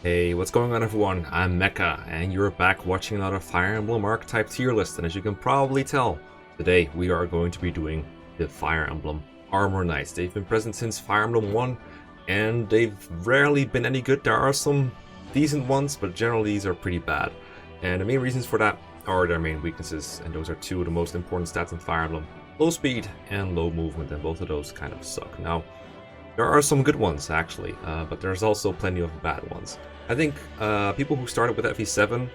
Hey, what's going on everyone? I'm Mekkah, and you're back watching another Fire Emblem Archetype tier list, and as you can probably tell, today we are going to be doing the Fire Emblem Armor Knights. They've been present since Fire Emblem 1, and they've rarely been any good. There are some decent ones, but generally these are pretty bad. And the main reasons for that are their main weaknesses, and those are two of the most important stats in Fire Emblem. Low speed and low movement, and both of those kind of suck. Now, there are some good ones, actually, but there's also plenty of bad ones. I think people who started with FE7,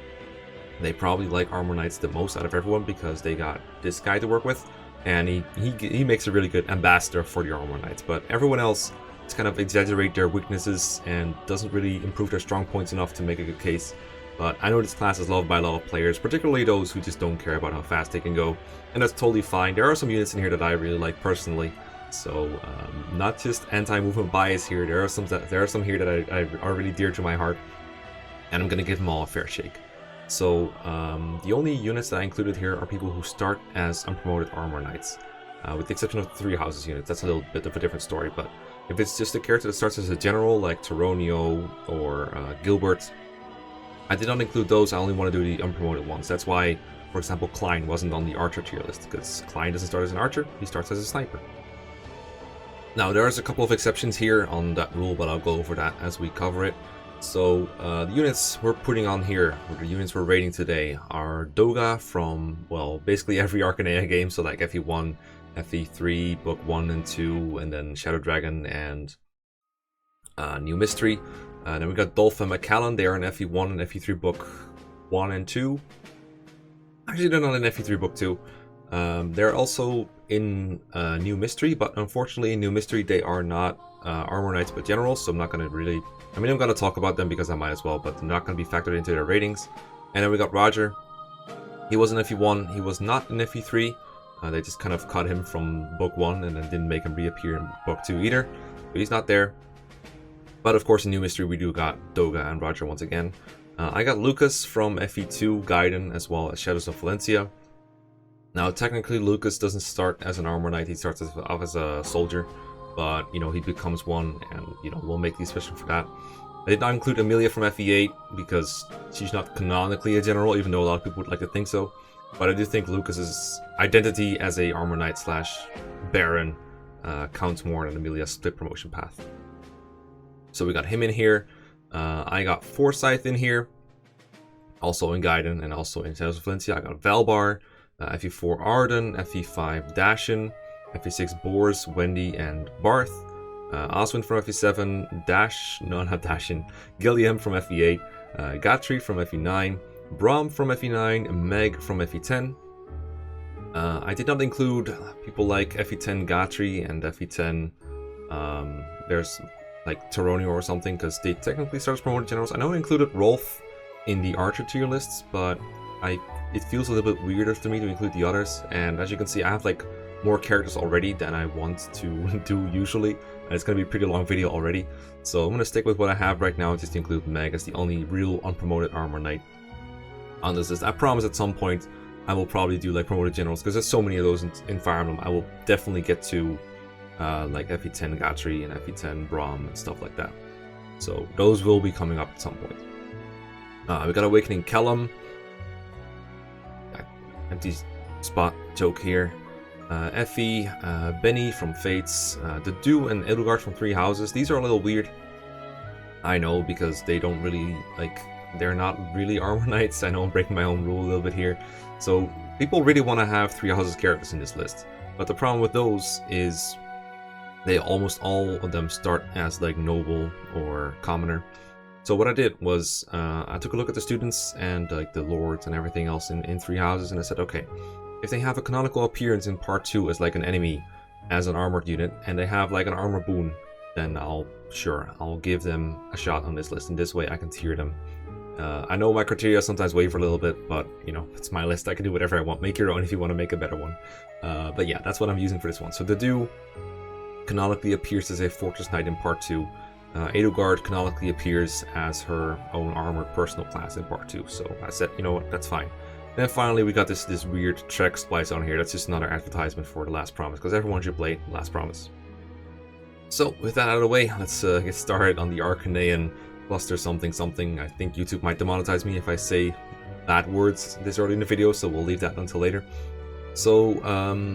they probably like Armor Knights the most out of everyone because they got this guy to work with, and he makes a really good ambassador for the Armor Knights. But everyone else just kind of exaggerate their weaknesses and doesn't really improve their strong points enough to make a good case. But I know this class is loved by a lot of players, particularly those who just don't care about how fast they can go, and that's totally fine. There are some units in here that I really like personally. So not just anti-movement bias here. There are some here that are really dear to my heart, and I'm gonna give them all a fair shake. So the only units that I included here are people who start as unpromoted Armor Knights, with the exception of the 3 houses units. That's a little bit of a different story. But if it's just a character that starts as a general like Taronio or Gilbert, I did not include those. I only want to do the unpromoted ones. That's why, for example, Klein wasn't on the Archer tier list, because Klein doesn't start as an Archer. He starts as a Sniper. Now, there's a couple of exceptions here on that rule, but I'll go over that as we cover it. So, the units we're putting on here, or the units we're rating today, are Doga from, well, basically every Arcanea game, so like FE1, FE3, Book 1 and 2, and then Shadow Dragon and New Mystery. Then we got Dolph and McCallan. They are in FE1 and FE3 Book 1 and 2. Actually, they're not in FE3 Book 2. They're also in New Mystery, but unfortunately in New Mystery they are not Armor Knights but Generals, so I'm not going to really... I'm going to talk about them because I might as well, but they're not going to be factored into their ratings. And then we got Roger. He was in FE1, he was not in FE3. They just kind of cut him from Book 1 and then didn't make him reappear in Book 2 either, so he's not there. But of course in New Mystery we do got Doga and Roger once again. I got Lucas from FE2, Gaiden, as well as Shadows of Valentia. Now, technically, Lucas doesn't start as an Armor Knight, he starts off as a soldier, but, you know, he becomes one, and, you know, we'll make the special for that. I did not include Amelia from FE8, because she's not canonically a general, even though a lot of people would like to think so. But I do think Lucas's identity as a Armor Knight / Baron counts more than Amelia's split promotion path. So we got him in here. I got Forsyth in here, also in Gaiden, and also in Shadows of Valencia. I got Valbar, FE4 Arden, FE5 Dashing, FE6 Boars, Wendy, and Barth. Oswin from FE7, not Dashing, Gilliam from FE8, Gatri from FE9, Braum from FE9, Meg from FE10. I did not include people like FE10 Gatri and FE10, there's like Taronio or something, because they technically start as promoted generals. I know I included Rolf in the Archer tier lists, but it feels a little bit weirder to me to include the others, and as you can see I have like more characters already than I want to do usually, and it's going to be a pretty long video already, so I'm going to stick with what I have right now, just to include Meg as the only real unpromoted Armor Knight on this list. I promise at some point I will probably do like promoted generals, because there's so many of those in Fire Emblem. I will definitely get to like FE10 Gatri and FE10 Braum and stuff like that, so those will be coming up at some point. We got Awakening Kellum. Empty spot joke here. Effie, Benny from Fates, the Dew and Edelgard from 3 houses. These are a little weird, I know, because they don't really, like, they're not really Armor Knights. I know I'm breaking my own rule a little bit here. So people really want to have 3 houses characters in this list, but the problem with those is they almost all of them start as like noble or commoner. So what I did was, I took a look at the students and like the lords and everything else in 3 houses, and I said, okay, if they have a canonical appearance in part 2 as like an enemy, as an armored unit, and they have like an armor boon, then I'll give them a shot on this list, and this way I can tier them. I know my criteria sometimes waver a little bit, but you know, it's my list, I can do whatever I want. Make your own if you want to make a better one. But yeah, that's what I'm using for this one. So the Dew canonically appears as a Fortress Knight in part 2. Edelgard canonically appears as her own armored personal class in part 2, so I said, you know what, that's fine. Then finally we got this weird Trek splice on here. That's just another advertisement for The Last Promise, because everyone should play The Last Promise. So with that out of the way, let's get started on the Arcanean cluster something something. I think YouTube might demonetize me if I say bad words this early in the video, so we'll leave that until later. So,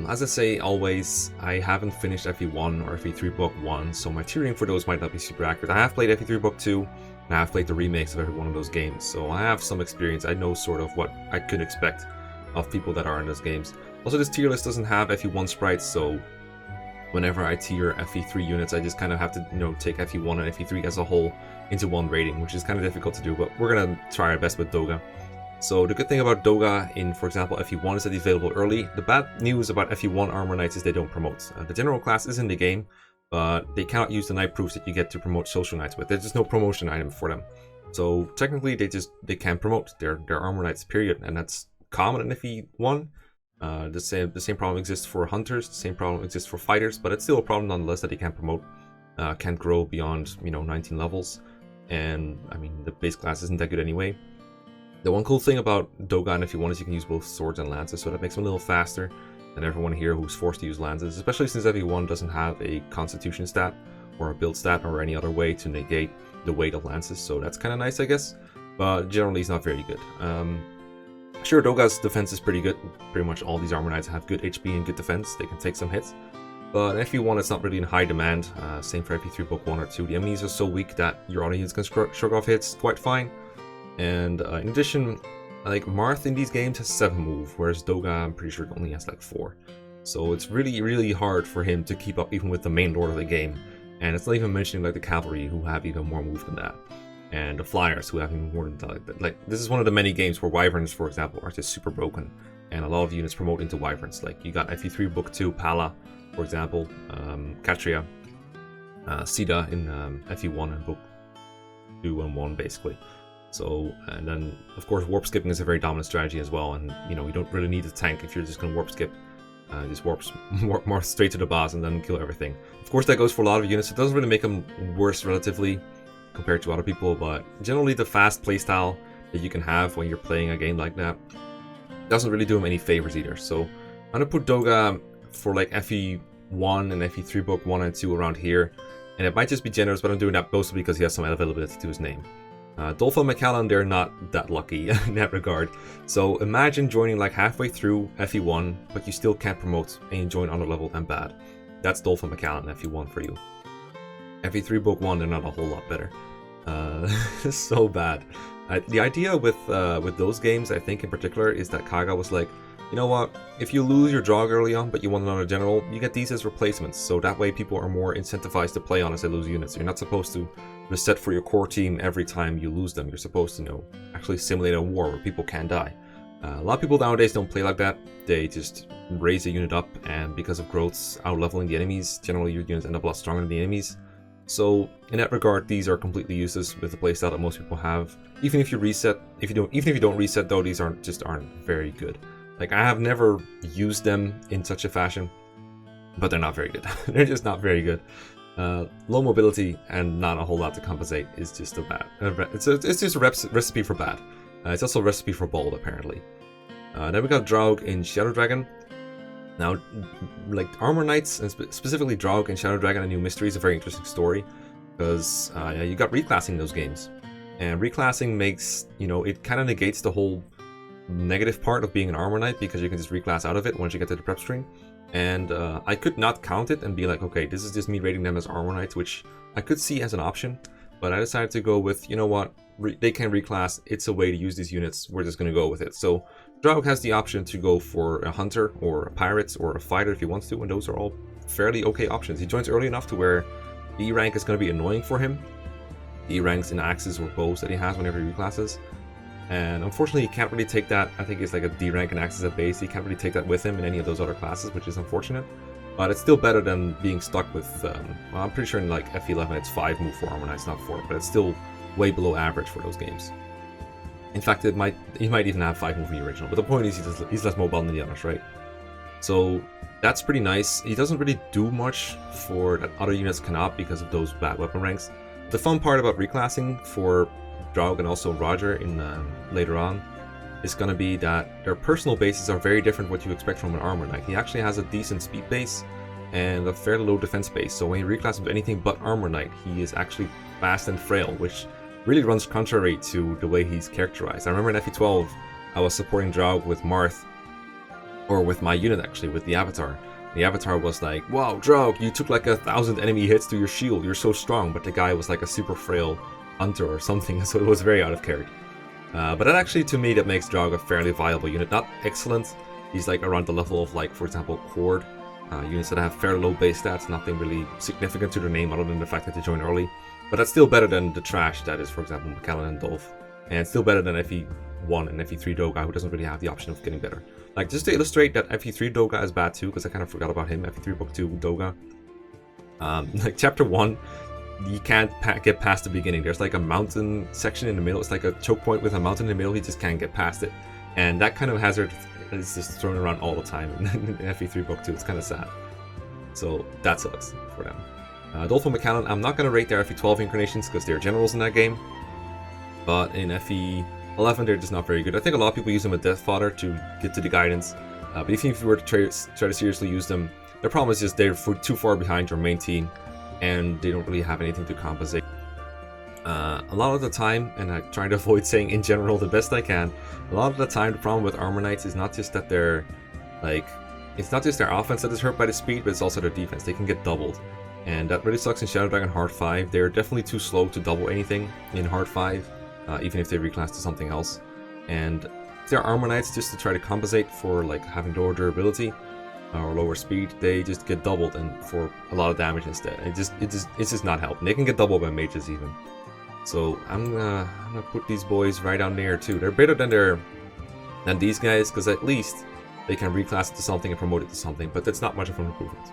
as I say always, I haven't finished FE1 or FE3 Book 1, so my tiering for those might not be super accurate. I have played FE3 Book 2, and I have played the remakes of every one of those games, so I have some experience. I know sort of what I could expect of people that are in those games. Also, this tier list doesn't have FE1 sprites, so whenever I tier FE3 units, I just kind of have to, take FE1 and FE3 as a whole into one rating, which is kind of difficult to do, but we're gonna try our best with Doga. So the good thing about Doga in, for example, FE1 is that it's available early. The bad news about FE1 Armor Knights is they don't promote. The general class is in the game, but they cannot use the Knight Proofs that you get to promote Social Knights with. There's just no promotion item for them. So technically they can't promote their Armor Knights, period, and that's common in FE1. The same problem exists for Hunters, the same problem exists for Fighters, but it's still a problem nonetheless that they can't promote, can't grow beyond, 19 levels, and I mean, the base class isn't that good anyway. The one cool thing about Doga and FE1 is you can use both swords and lances, so that makes them a little faster than everyone here who's forced to use lances, especially since FE1 doesn't have a constitution stat or a build stat or any other way to negate the weight of lances, so that's kind of nice, I guess, but generally it's not very good. Sure, Doga's defense is pretty good. Pretty much all these Armor Knights have good HP and good defense. They can take some hits. But in FE1, it's not really in high demand. Same for FE3 Book 1 or 2. The enemies are so weak that your audience can shrug off hits quite fine. And in addition, like Marth in these games has 7 move, whereas Doga, I'm pretty sure, only has like 4. So it's really, really hard for him to keep up even with the main lord of the game. And it's not even mentioning like the cavalry, who have even more move than that. And the flyers, who have even more than that. Like, this is one of the many games where wyverns, for example, are just super broken. And a lot of units promote into wyverns. Like, you got FE3 Book 2, Pala, for example, Katria, Sida in FE1 and Book 2 and 1, basically. So, and then, of course, warp skipping is a very dominant strategy as well, and, you don't really need a tank if you're just going to warp skip. Just warp straight to the boss and then kill everything. Of course, that goes for a lot of units. It doesn't really make them worse relatively compared to other people, but generally the fast playstyle that you can have when you're playing a game like that doesn't really do them any favors either. So, I'm going to put Doga for like FE1 and FE3 Book 1 and 2 around here, and it might just be generous, but I'm doing that mostly because he has some availability to his name. Dolph and Mekkah, they're not that lucky in that regard. So imagine joining like halfway through FE1, but you still can't promote and you join on a level and bad. That's Dolph and Mekkah in FE1 for you. FE3 Book 1, they're not a whole lot better. It's so bad. The idea with those games, I think in particular, is that Kaga was like, you know what, if you lose your Draug early on, but you want another general, you get these as replacements, so that way people are more incentivized to play on as they lose units. You're not supposed to reset for your core team every time you lose them. You're supposed to, actually simulate a war where people can die. A lot of people nowadays don't play like that. They just raise a unit up, and because of growths out-leveling the enemies, generally your units end up a lot stronger than the enemies. So in that regard, these are completely useless with the playstyle that most people have. Even if you reset, even if you don't reset though, these aren't very good. Like, I have never used them in such a fashion, but they're not very good. They're just not very good. Low mobility and not a whole lot to compensate is just a bad. It's just a recipe for bad. It's also a recipe for bold, apparently. Then we got Draug in Shadow Dragon. Now, like Armor Knights, and specifically Draug in Shadow Dragon: A New Mystery is a very interesting story, because you got reclassing in those games, and reclassing makes, it kind of negates the whole negative part of being an Armor Knight, because you can just reclass out of it once you get to the prep screen. And I could not count it and be like, okay, this is just me rating them as Armor Knights, which I could see as an option, but I decided to go with, you know what, they can reclass, it's a way to use these units, we're just going to go with it. So Draug has the option to go for a Hunter or a Pirate or a Fighter if he wants to, and those are all fairly okay options. He joins early enough to where E rank is going to be annoying for him. E ranks in axes or bows that he has whenever he reclasses. And unfortunately, he can't really take that. I think it's like a D rank and axes at base. He can't really take that with him in any of those other classes, which is unfortunate. But it's still better than being stuck with, well, I'm pretty sure in like FE11 it's 5 move for Armor Knights, not 4, but it's still way below average for those games. In fact, he might even have 5 move in the original, but the point is he's less mobile than the others, right? So that's pretty nice. He doesn't really do much for that other units cannot because of those bad weapon ranks. The fun part about reclassing for Draug and also Roger in later on is going to be that their personal bases are very different what you expect from an Armor Knight. He actually has a decent speed base and a fairly low defense base, so when you reclass him to anything but Armor Knight, he is actually fast and frail, which really runs contrary to the way he's characterized. I remember in FE12, I was supporting Draug with Marth, or with my unit actually, with the Avatar. The Avatar was like, wow, Draug, you took like 1,000 enemy hits to your shield, you're so strong, but the guy was like a super frail hunter or something, so it was very out of character. But that actually, to me, that makes Draug a fairly viable unit. Not excellent, he's like around the level of, like, for example, Cord. Units that have fairly low base stats, nothing really significant to their name other than the fact that they join early. But that's still better than the trash that is, for example, Mekkah and Dolph. And still better than FE1 and FE3 Doga, who doesn't really have the option of getting better. Like, just to illustrate that FE3 Doga is bad too, because I kind of forgot about him, FE3 Book 2 Doga. Like, Chapter 1, you can't get past the beginning. There's like a mountain section in the middle. It's like a choke point with a mountain in the middle. He just can't get past it. And that kind of hazard is just thrown around all the time in FE3 Book 2. It's kind of sad. So that sucks for them. Dolph and Mekkah, I'm not going to rate their FE12 incarnations because they're generals in that game. But in FE11, they're just not very good. I think a lot of people use them as Death Fodder to get to the guidance. But if you were to try to seriously use them, their problem is just they're too far behind your main team. And they don't really have anything to compensate. A lot of the time, and I'm trying to avoid saying in general the best I can, a lot of the time the problem with Armor Knights is not just that they're, like, it's not just their offense that is hurt by the speed, but it's also their defense. They can get doubled. And that really sucks in Shadow Dragon Hard 5. They're definitely too slow to double anything in Hard 5, even if they reclass to something else. And if they're Armor Knights just to try to compensate for, like, having lower durability or lower speed, they just get doubled and for a lot of damage instead. It's just not helping. They can get doubled by mages even. So I'm gonna put these boys right down there too. They're better than these guys because at least they can reclass it to something and promote it to something, but that's not much of an improvement.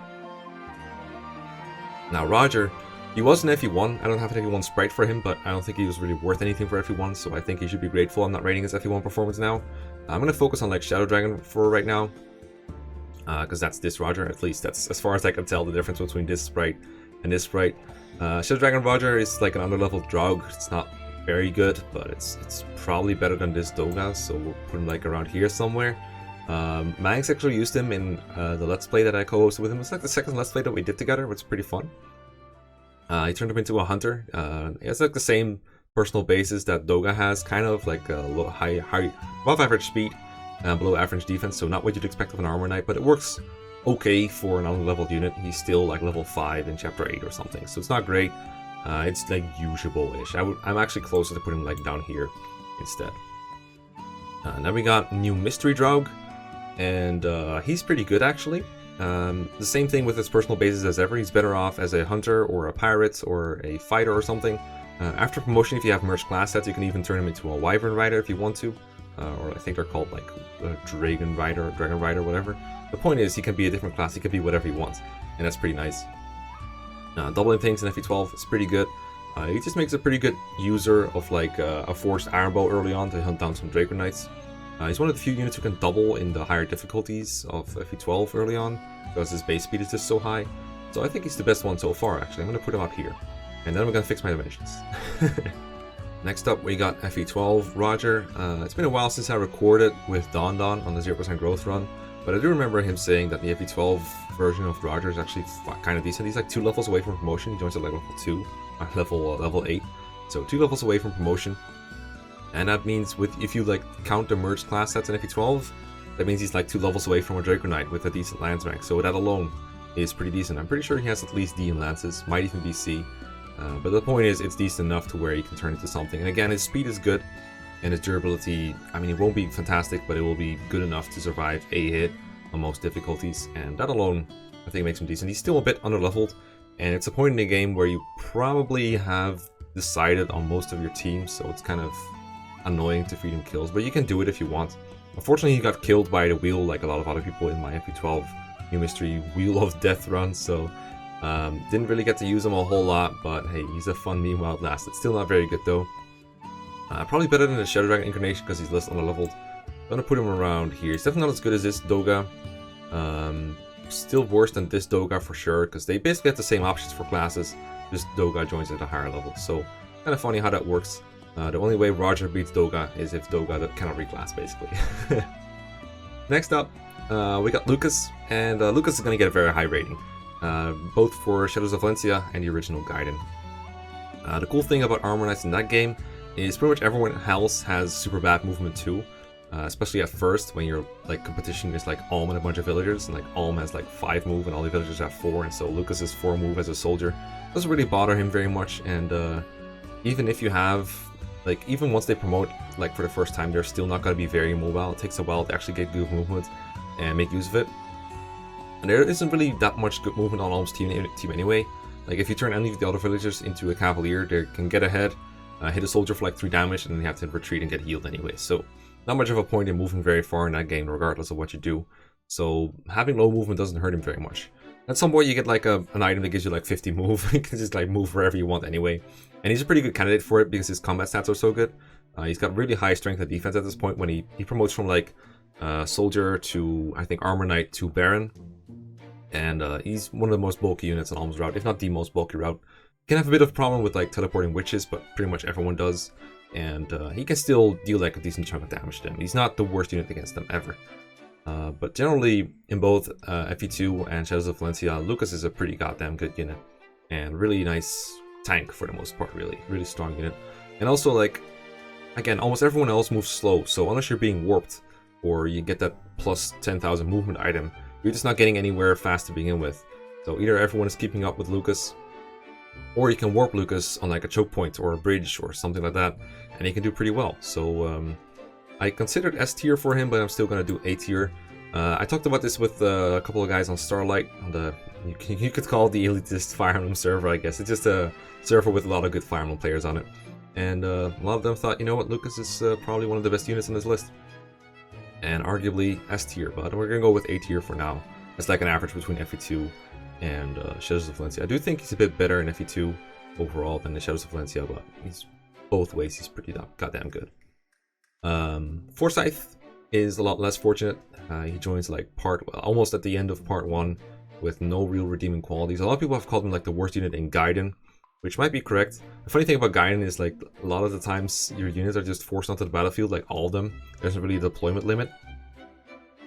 Now Roger, he was an FE1. I don't have an FE1 sprite for him, but I don't think he was really worth anything for FE1, so I think he should be grateful I'm not rating his FE1 performance now. I'm gonna focus on like Shadow Dragon for right now. Because that's this Roger, at least that's as far as I can tell the difference between this sprite and this sprite. Shadow Dragon Roger is like an underleveled Draug. It's not very good, but it's probably better than this Doga, so we'll put him like around here somewhere. Max actually used him in the Let's Play that I co-hosted with him. It's like the second Let's Play that we did together, which is pretty fun. He turned him into a hunter. He has like the same personal basis that Doga has, kind of like a little high above average speed. Below average defense, so not what you'd expect of an Armor Knight, but it works okay for an unleveled unit. He's still like level 5 in Chapter 8 or something, so it's not great. It's like usable-ish. I'm actually closer to putting him like down here instead. Then we got new Mystery Draug, and he's pretty good actually. The same thing with his personal basis as ever. He's better off as a hunter or a pirate or a fighter or something. After promotion, if you have merged class sets, you can even turn him into a Wyvern Rider if you want to. Or I think they're called like Dragon Rider, whatever. The point is, he can be a different class, he can be whatever he wants, and that's pretty nice. Doubling things in FE12 is pretty good. He just makes a pretty good user of like a forced arrowbow early on to hunt down some Dragon Knights. He's one of the few units who can double in the higher difficulties of FE12 early on, because his base speed is just so high. So I think he's the best one so far, actually. I'm going to put him up here, and then we're going to fix my dimensions. Next up, we got FE12 Roger. It's been a while since I recorded with Don on the 0% growth run, but I do remember him saying that the FE12 version of Roger is actually kind of decent. He's like 2 levels away from promotion. He joins at like level 2, level 8, so 2 levels away from promotion. And that means if you like count the merged class sets in FE12, that means he's like 2 levels away from a Draco Knight with a decent lance rank. So that alone is pretty decent. I'm pretty sure he has at least D in lances, might even be C. But the point is, it's decent enough to where he can turn into something. And again, his speed is good, and his durability, I mean, it won't be fantastic, but it will be good enough to survive a hit on most difficulties. And that alone, I think, makes him decent. He's still a bit underleveled, and it's a point in the game where you probably have decided on most of your team, so it's kind of annoying to feed him kills, but you can do it if you want. Unfortunately, he got killed by the wheel like a lot of other people in my FE12 New Mystery Wheel of Death run, so didn't really get to use him a whole lot, but hey, he's a fun meme while it lasted. Still not very good though. Probably better than the Shadow Dragon incarnation because he's less underleveled. I'm gonna put him around here. He's definitely not as good as this Doga. Still worse than this Doga for sure, because they basically have the same options for classes. Just Doga joins at a higher level, so kind of funny how that works. The only way Roger beats Doga is if Doga cannot reclass, basically. Next up, we got Lucas, and Lucas is going to get a very high rating, both for Shadows of Valentia and the original Gaiden. The cool thing about Armor Knights in that game is pretty much everyone else has super bad movement too. Especially at first when your like competition is like Alm and a bunch of villagers, and like Alm has like 5 move and all the villagers have 4, and so Lucas's 4 move as a soldier doesn't really bother him very much. And even if you have like, even once they promote like for the first time, they're still not going to be very mobile. It takes a while to actually get good movement and make use of it. And there isn't really that much good movement on Alm's team anyway. Like if you turn any of the other villagers into a cavalier, they can get ahead, hit a soldier for like 3 damage, and then you have to retreat and get healed anyway. So not much of a point in moving very far in that game, regardless of what you do. So having low movement doesn't hurt him very much. At some point you get like an item that gives you like 50 move. You can just like move wherever you want anyway. And he's a pretty good candidate for it because his combat stats are so good. He's got really high strength and defense at this point when he promotes from like soldier to, I think, armor knight to baron. And he's one of the most bulky units on Alm's route, if not the most bulky route. Can have a bit of a problem with like teleporting witches, but pretty much everyone does. And he can still deal like a decent chunk of damage to them. He's not the worst unit against them ever. But generally, in both FE2 and Shadows of Valentia, Lucas is a pretty goddamn good unit. And really nice tank for the most part, really strong unit. And also, like, again, almost everyone else moves slow, so unless you're being warped, or you get that plus 10,000 movement item, you're just not getting anywhere fast to begin with. So either everyone is keeping up with Lucas, or you can warp Lucas on like a choke point or a bridge or something like that, and he can do pretty well. So I considered S tier for him, but I'm still gonna do A tier. I talked about this with a couple of guys on Starlight, on the you could call it the elitist Fire Emblem server, I guess. It's just a server with a lot of good Fire Emblem players on it, and a lot of them thought, you know what, Lucas is probably one of the best units on this list, and arguably S tier, but we're gonna go with A tier for now. It's like an average between FE2 and Shadows of Valentia. I do think he's a bit better in FE2 overall than the Shadows of Valentia, but he's both ways he's pretty goddamn good. Forsyth is a lot less fortunate. He joins like almost at the end of part 1 with no real redeeming qualities. A lot of people have called him like the worst unit in Gaiden, which might be correct. The funny thing about Gaiden is like a lot of the times your units are just forced onto the battlefield, like all of them. There's not really a deployment limit,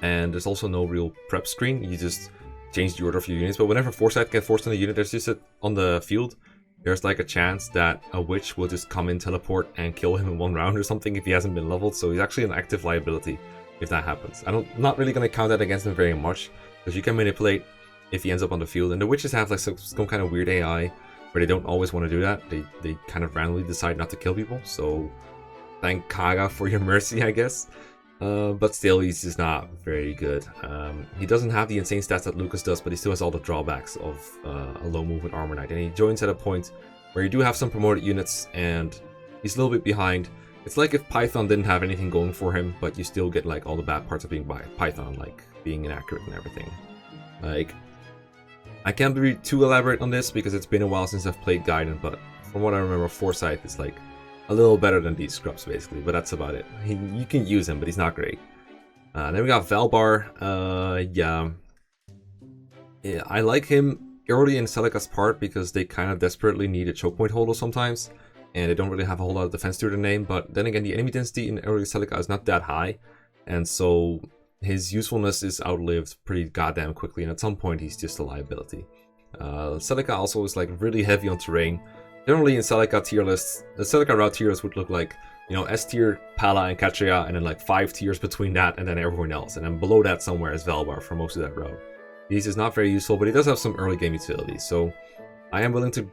and there's also no real prep screen. You just change the order of your units. But whenever Forsyth gets forced on a unit, there's just on the field, there's like a chance that a witch will just come in, teleport, and kill him in 1 round or something if he hasn't been leveled. So he's actually an active liability if that happens. I'm not really going to count that against him very much, because you can manipulate if he ends up on the field. And the witches have like some kind of weird AI where they don't always want to do that. They kind of randomly decide not to kill people. So thank Kaga for your mercy, I guess. But still, he's just not very good. He doesn't have the insane stats that Lucas does, but he still has all the drawbacks of a low movement armor knight. And he joins at a point where you do have some promoted units, and he's a little bit behind. It's like if Python didn't have anything going for him, but you still get like all the bad parts of being Python, like being inaccurate and everything. Like, I can't be too elaborate on this because it's been a while since I've played Gaiden, but from what I remember, Forsyth is like a little better than these scrubs basically, but that's about it. You can use him, but he's not great. Then we got Valbar. Yeah, I like him early in Celica's part because they kind of desperately need a choke point holder sometimes, and they don't really have a whole lot of defense to their name. But then again, the enemy density in early Celica is not that high, and so his usefulness is outlived pretty goddamn quickly, and at some point he's just a liability. Celica also is like really heavy on terrain. Generally in Celica tier lists, the Celica route tier list would look like, you know, S tier, Pala, and Katria, and then like 5 tiers between that, and then everyone else. And then below that somewhere is Valbar for most of that route. He's just not very useful, but he does have some early game utility, so I am willing to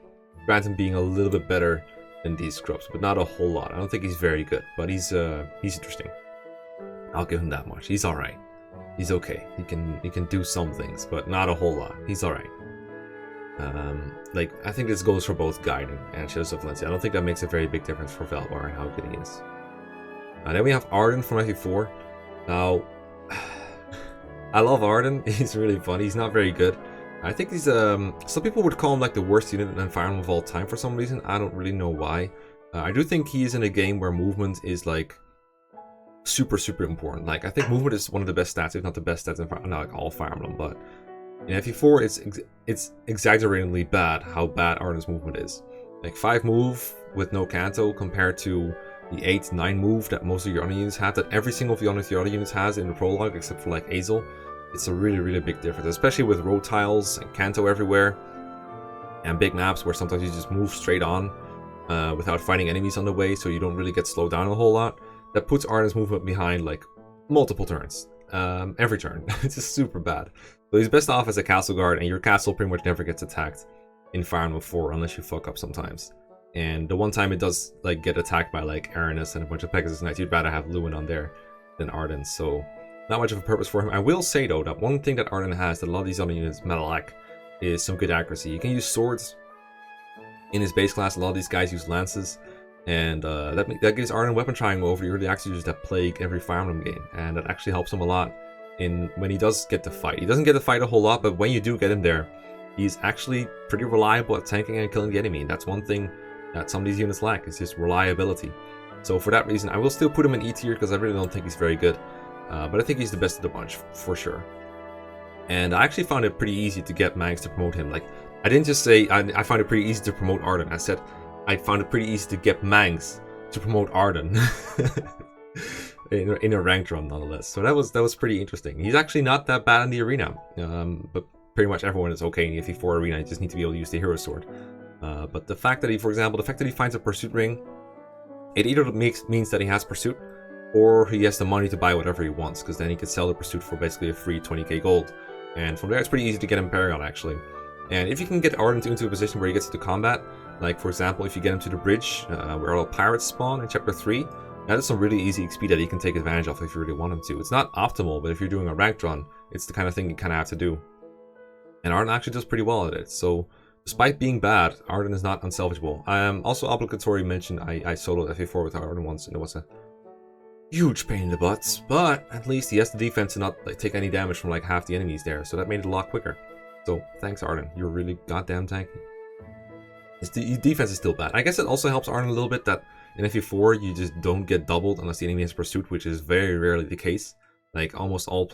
grant him being a little bit better than these scrubs, but not a whole lot. I don't think he's very good, but he's interesting. I'll give him that much. He's alright. He's okay. He can do some things, but not a whole lot. He's alright. Like, I think this goes for both Gaiden and Shadows of Valentia. I don't think that makes a very big difference for Valbar and how good he is. Then we have Arden from FE4. Now, I love Arden. He's really fun. He's not very good. I think he's some people would call him like the worst unit in Fire Emblem of all time for some reason. I don't really know why. I do think he's in a game where movement is like super important. Like, I think movement is one of the best stats, if not the best stats in like all Fire Emblem, but in FE4 it's exaggeratingly bad how bad Arden's movement is. Like 5 move with no Canto compared to the 8-9 move that most of your other units have, that every single one of your other units has in the prologue except for like Azel. It's a really big difference, especially with road tiles and Canto everywhere and big maps where sometimes you just move straight on. without fighting enemies on the way, so you don't really get slowed down a whole lot. That puts Arden's movement behind like multiple turns, every turn. It's just super bad. So he's best off as a castle guard, and your castle pretty much never gets attacked in Fire Emblem 4 unless you fuck up sometimes. And the one time it does like get attacked by like Aranis and a bunch of Pegasus Knights, you'd rather have Lewin on there than Arden. So not much of a purpose for him. I will say though that one thing that Arden has that a lot of these other units lack is some good accuracy. You can use swords in his base class. A lot of these guys use lances, and that gives Arden weapon triangle over your axes that plague every Fire Emblem game, and that actually helps him a lot in when he does get to fight. He doesn't get to fight a whole lot, but when you do get him there, he's actually pretty reliable at tanking and killing the enemy. And that's one thing that some of these units lack, is his reliability. So for that reason, I will still put him in E tier because I really don't think he's very good, but I think he's the best of the bunch for sure. And I actually found it pretty easy to get Mangs to promote him. Like, I didn't just say I found it pretty easy to promote Arden. I said I found it pretty easy to get Mangs to promote Arden in a ranked run, nonetheless. So that was pretty interesting. He's actually not that bad in the arena, but pretty much everyone is okay in the FE4 arena. You just need to be able to use the hero sword. But the fact that he, for example, finds a pursuit ring, it either means that he has pursuit, or he has the money to buy whatever he wants, because then he could sell the pursuit for basically a free 20k gold. And from there, it's pretty easy to get him Paragon, actually. And if you can get Arden into a position where he gets into combat, like for example, if you get him to the bridge where all pirates spawn in Chapter 3, that is some really easy XP that he can take advantage of if you really want him to. It's not optimal, but if you're doing a ranked run, it's the kind of thing you kind of have to do. And Arden actually does pretty well at it. So despite being bad, Arden is not unsalvageable. Also obligatory mention, I soloed FE4 with Arden once, and it was a huge pain in the butts, but at least he has the defense to not like take any damage from like half the enemies there, so that made it a lot quicker. So thanks, Arden, you're really goddamn tanky. His defense is still bad. I guess it also helps Arden a little bit that in FE4 you just don't get doubled unless the enemy has pursuit, which is very rarely the case. Like almost all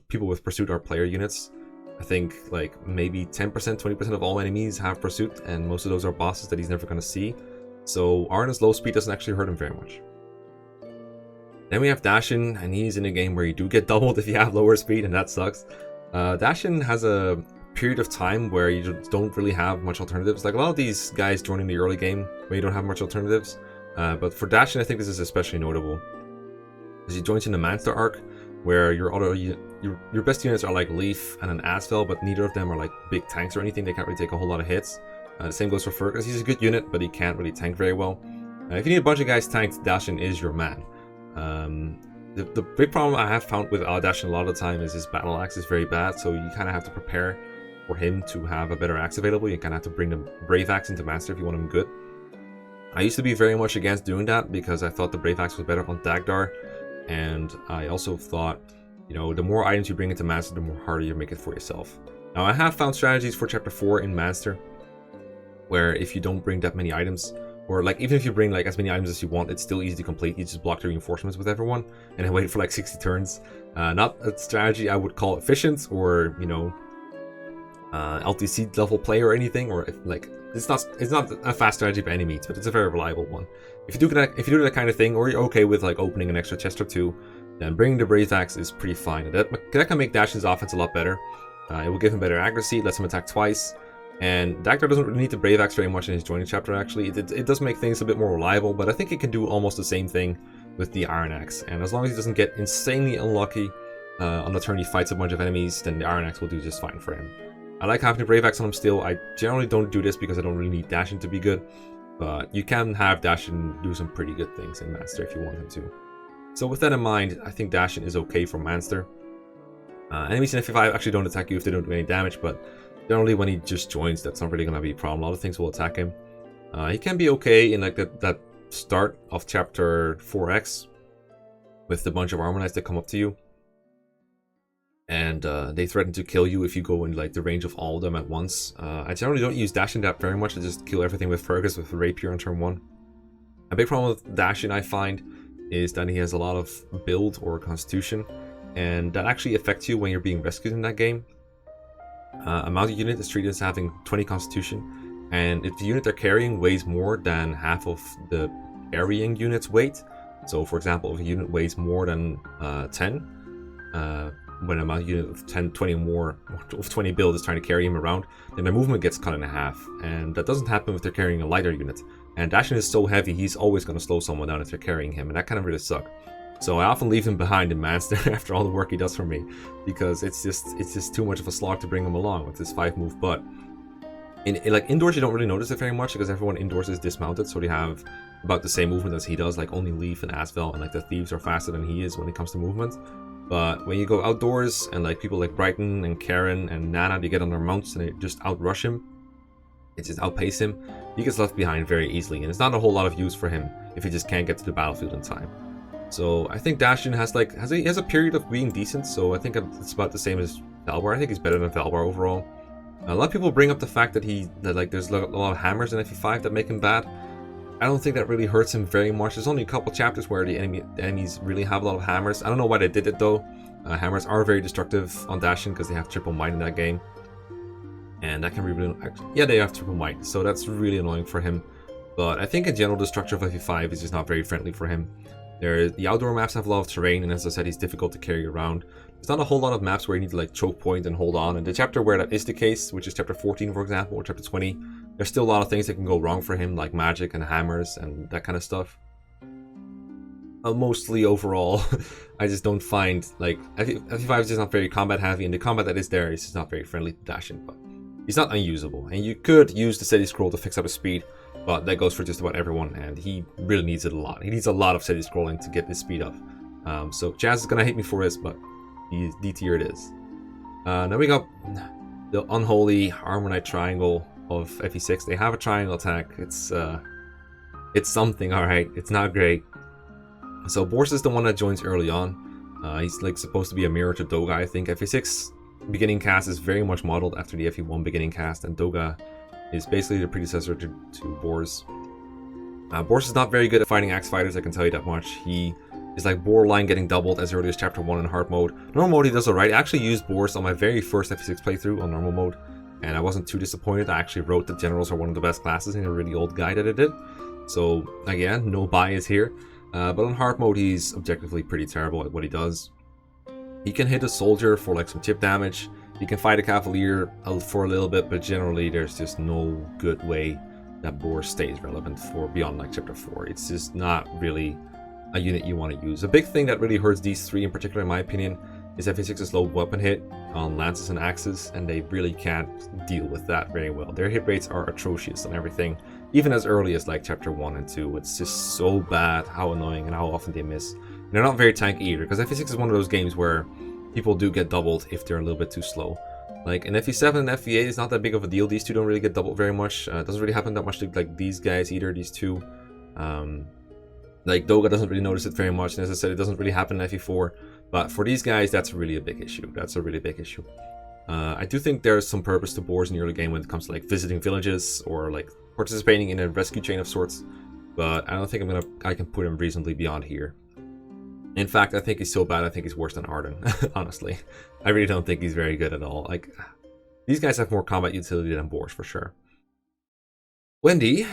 people with pursuit are player units. I think like maybe 10%, 20% of all enemies have pursuit, and most of those are bosses that he's never going to see. So Arden's low speed doesn't actually hurt him very much. Then we have Dashin, and he's in a game where you do get doubled if you have lower speed, and that sucks. Dashin has a period of time where you just don't really have much alternatives. Like a lot of these guys joining the early game where you don't have much alternatives. But for Dashin, I think this is especially notable, because he joins in the Manster arc, where your best units are like Leaf and an Asfel, but neither of them are like big tanks or anything. They can't really take a whole lot of hits. The same goes for Fergus. He's a good unit, but he can't really tank very well. If you need a bunch of guys tanked, Dashin is your man. The big problem I have found with Dashin a lot of the time is his battle axe is very bad, so you kind of have to prepare for him to have a better axe available. You kind of have to bring the Brave Axe into Master if you want him good. I used to be very much against doing that because I thought the Brave Axe was better on Dagdar, and I also thought, you know, the more items you bring into Master, the more harder you make it for yourself. Now I have found strategies for Chapter 4 in Master, where if you don't bring that many items, or like even if you bring like as many items as you want, it's still easy to complete. You just block the reinforcements with everyone and then wait for like 60 turns. Not a strategy I would call efficient, or you know, LTC level play or anything, or like it's not a fast strategy by any means, but it's a very reliable one. If you do that kind of thing, or you're okay with like opening an extra chest or two, then bringing the Brave Axe is pretty fine. That can make Dashin's offense a lot better. It will give him better accuracy, lets him attack twice. And Dagdar doesn't really need the Brave Axe very much in his joining chapter, actually. It does make things a bit more reliable, but I think it can do almost the same thing with the Iron Axe. And as long as he doesn't get insanely unlucky on the turn he fights a bunch of enemies, then the Iron Axe will do just fine for him. I like having the Brave Axe on him still. I generally don't do this because I don't really need Dashin to be good, but you can have Dashin do some pretty good things in Master if you want him to. So with that in mind, I think Dashin is okay for Master. Enemies in FE5 actually don't attack you if they don't do any damage, but generally when he just joins, that's not really going to be a problem. A lot of things will attack him. He can be okay in like that start of chapter 4X with a bunch of Armor Knights that come up to you. And they threaten to kill you if you go in like the range of all of them at once. I generally don't use Dashin that very much. I just kill everything with Fergus with Rapier on turn 1. A big problem with Dashin I find is that he has a lot of build or constitution, and that actually affects you when you're being rescued in that game. A mounted unit is treated as having 20 constitution, and if the unit they're carrying weighs more than half of the carrying unit's weight, so for example if a unit weighs more than 10, when a mounted unit of 20 more of 20 build is trying to carry him around, then their movement gets cut in half, and that doesn't happen if they're carrying a lighter unit. And Dashing is so heavy, he's always going to slow someone down if they're carrying him, and that kind of really sucks. So I often leave him behind in Manster after all the work he does for me, because it's just too much of a slog to bring him along with this 5-move butt. Like indoors, you don't really notice it very much because everyone indoors is dismounted, so they have about the same movement as he does. Like only Leaf and Asvel and like the thieves are faster than he is when it comes to movement. But when you go outdoors and like people like Brighton and Karen and Nana, they get on their mounts and they just outrush him. It just outpace him. He gets left behind very easily, and it's not a whole lot of use for him if he just can't get to the battlefield in time. So I think Dashin has a period of being decent. So I think it's about the same as Valbar. I think he's better than Valbar overall. A lot of people bring up the fact that there's a lot of hammers in FE5 that make him bad. I don't think that really hurts him very much. There's only a couple chapters where the enemies really have a lot of hammers. I don't know why they did it though. Hammers are very destructive on Dashin because they have triple might in that game. And that can be really... Yeah, they have triple might, so that's really annoying for him. But I think in general the structure of FE5 is just not very friendly for him. The outdoor maps have a lot of terrain, and as I said, he's difficult to carry around. There's not a whole lot of maps where you need to like choke point and hold on. And the chapter where that is the case, which is chapter 14 for example, or chapter 20, there's still a lot of things that can go wrong for him, like magic and hammers and that kind of stuff. Mostly overall, I just don't find, like, FE5 is just not very combat heavy, and the combat that is there is just not very friendly to Dashin, but he's not unusable. And you could use the steady scroll to fix up his speed, but that goes for just about everyone, and he really needs it a lot. He needs a lot of steady scrolling to get his speed up. So Jazz is gonna hate me for this, but D tier it is. Then we got the unholy Armor Knight triangle of FE6. They have a triangle attack. It's something, alright. It's not great. So Bors is the one that joins early on. He's like supposed to be a mirror to Doga, I think. FE6 beginning cast is very much modeled after the FE1 beginning cast, and Doga is basically the predecessor to Bors. Bors is not very good at fighting axe fighters, I can tell you that much. He is like borderline getting doubled as early as chapter 1 in hard mode. Normal mode he does alright. I actually used Bors on my very first FE6 playthrough on normal mode, and I wasn't too disappointed. I actually wrote that generals are one of the best classes in a really old guide that I did. So again, no bias here. But on hard mode he's objectively pretty terrible at what he does. He can hit a soldier for like some chip damage. He can fight a cavalier for a little bit, but generally there's just no good way that Bors stays relevant for beyond like chapter 4. It's just not really a unit you want to use. A big thing that really hurts these three in particular, in my opinion, is FE6's low weapon hit on lances and axes, and they really can't deal with that very well. Their hit rates are atrocious on everything, even as early as like chapter 1 and 2. It's just so bad how annoying and how often they miss. And they're not very tanky either, because FE6 is one of those games where people do get doubled if they're a little bit too slow. Like in FE7 and FE8, it's not that big of a deal. These two don't really get doubled very much. It doesn't really happen that much to like these guys either, these two. Like Doga doesn't really notice it very much, and as I said, it doesn't really happen in FE4. But for these guys, that's really a big issue. That's a really big issue. I do think there's some purpose to Bors in the early game when it comes to like visiting villages or like participating in a rescue chain of sorts. But I don't think I can put him reasonably beyond here. In fact, I think he's so bad, I think he's worse than Arden, honestly. I really don't think he's very good at all. Like, these guys have more combat utility than Bors, for sure. Wendy,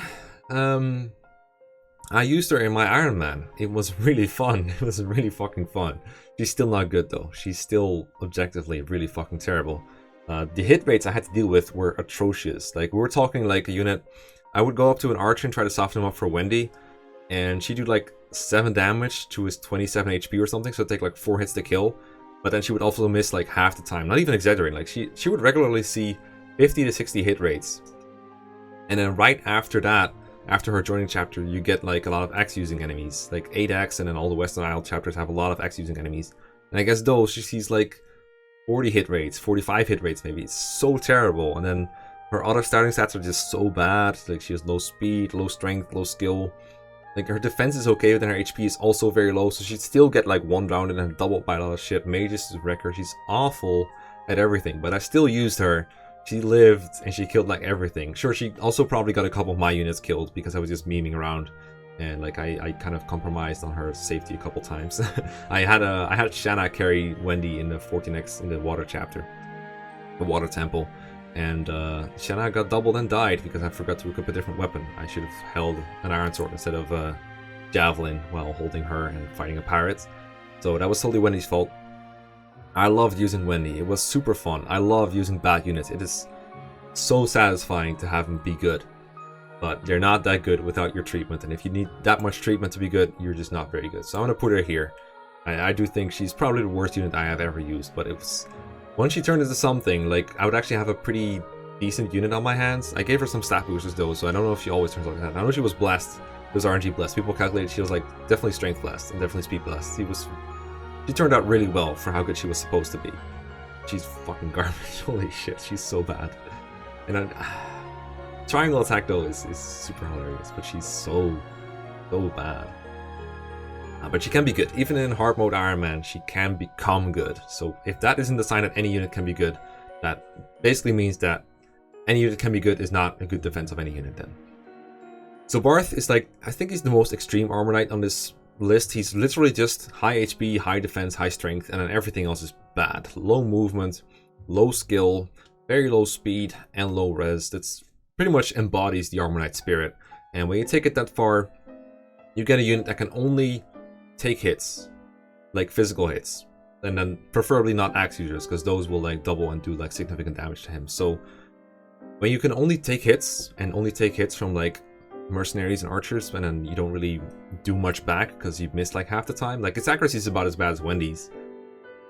I used her in my Iron Man. It was really fun. It was really fucking fun. She's still not good, though. She's still objectively really fucking terrible. The hit rates I had to deal with were atrocious. Like, we were talking like a unit. I would go up to an archer and try to soften him up for Wendy, and she'd do like 7 damage to his 27 HP or something, so it'd take like 4 hits to kill. But then she would also miss like half the time, not even exaggerating. Like she would regularly see 50 to 60 hit rates. And then right after that, after her joining chapter, you get like a lot of axe using enemies, like 8 and then all the Western Isle chapters have a lot of axe using enemies. And I guess though she sees like 40 hit rates, 45 hit rates maybe. It's so terrible. And then her other starting stats are just so bad. Like she has low speed, low strength, low skill. Like her defense is okay, but then her HP is also very low, so she'd still get like 1 rounded and doubled by a lot of shit. Mages is wrecker. She's awful at everything, but I still used her. She lived and she killed like everything. Sure, she also probably got a couple of my units killed because I was just memeing around, and like I kind of compromised on her safety a couple times. I had Shanna carry Wendy in the 14x in the water chapter, the water temple. And Shanna got doubled and died because I forgot to equip a different weapon. I should have held an iron sword instead of a javelin while holding her and fighting a pirate. So that was totally Wendy's fault. I loved using Wendy. It was super fun. I love using bad units. It is so satisfying to have him be good. but they're not that good without your treatment, and if you need that much treatment to be good, you're just not very good. So I'm going to put her here. I do think she's probably the worst unit I have ever used, but it was... Once she turned into something, like, I would actually have a pretty decent unit on my hands. I gave her some stat boosters though, so I don't know if she always turns out like that. I know she was blessed. It was RNG blessed. People calculated she was like definitely strength blessed and definitely speed blessed. She turned out really well for how good she was supposed to be. She's fucking garbage. Holy shit, she's so bad. And triangle attack though is super hilarious, but she's so bad. But she can be good. Even in hard mode Iron Man, she can become good. So if that isn't the sign that any unit can be good, that basically means that any unit can be good is not a good defense of any unit then. So Barth is like, I think he's the most extreme armor knight on this list. He's literally just high HP, high defense, high strength, and then everything else is bad. Low movement, low skill, very low speed, and low res. That's pretty much embodies the armor knight spirit. And when you take it that far, you get a unit that can only take hits, like physical hits, and then preferably not axe users, because those will like double and do like significant damage to him. So when you can only take hits, and only take hits from like mercenaries and archers, and then you don't really do much back because you've missed like half the time, like its accuracy is about as bad as Wendy's,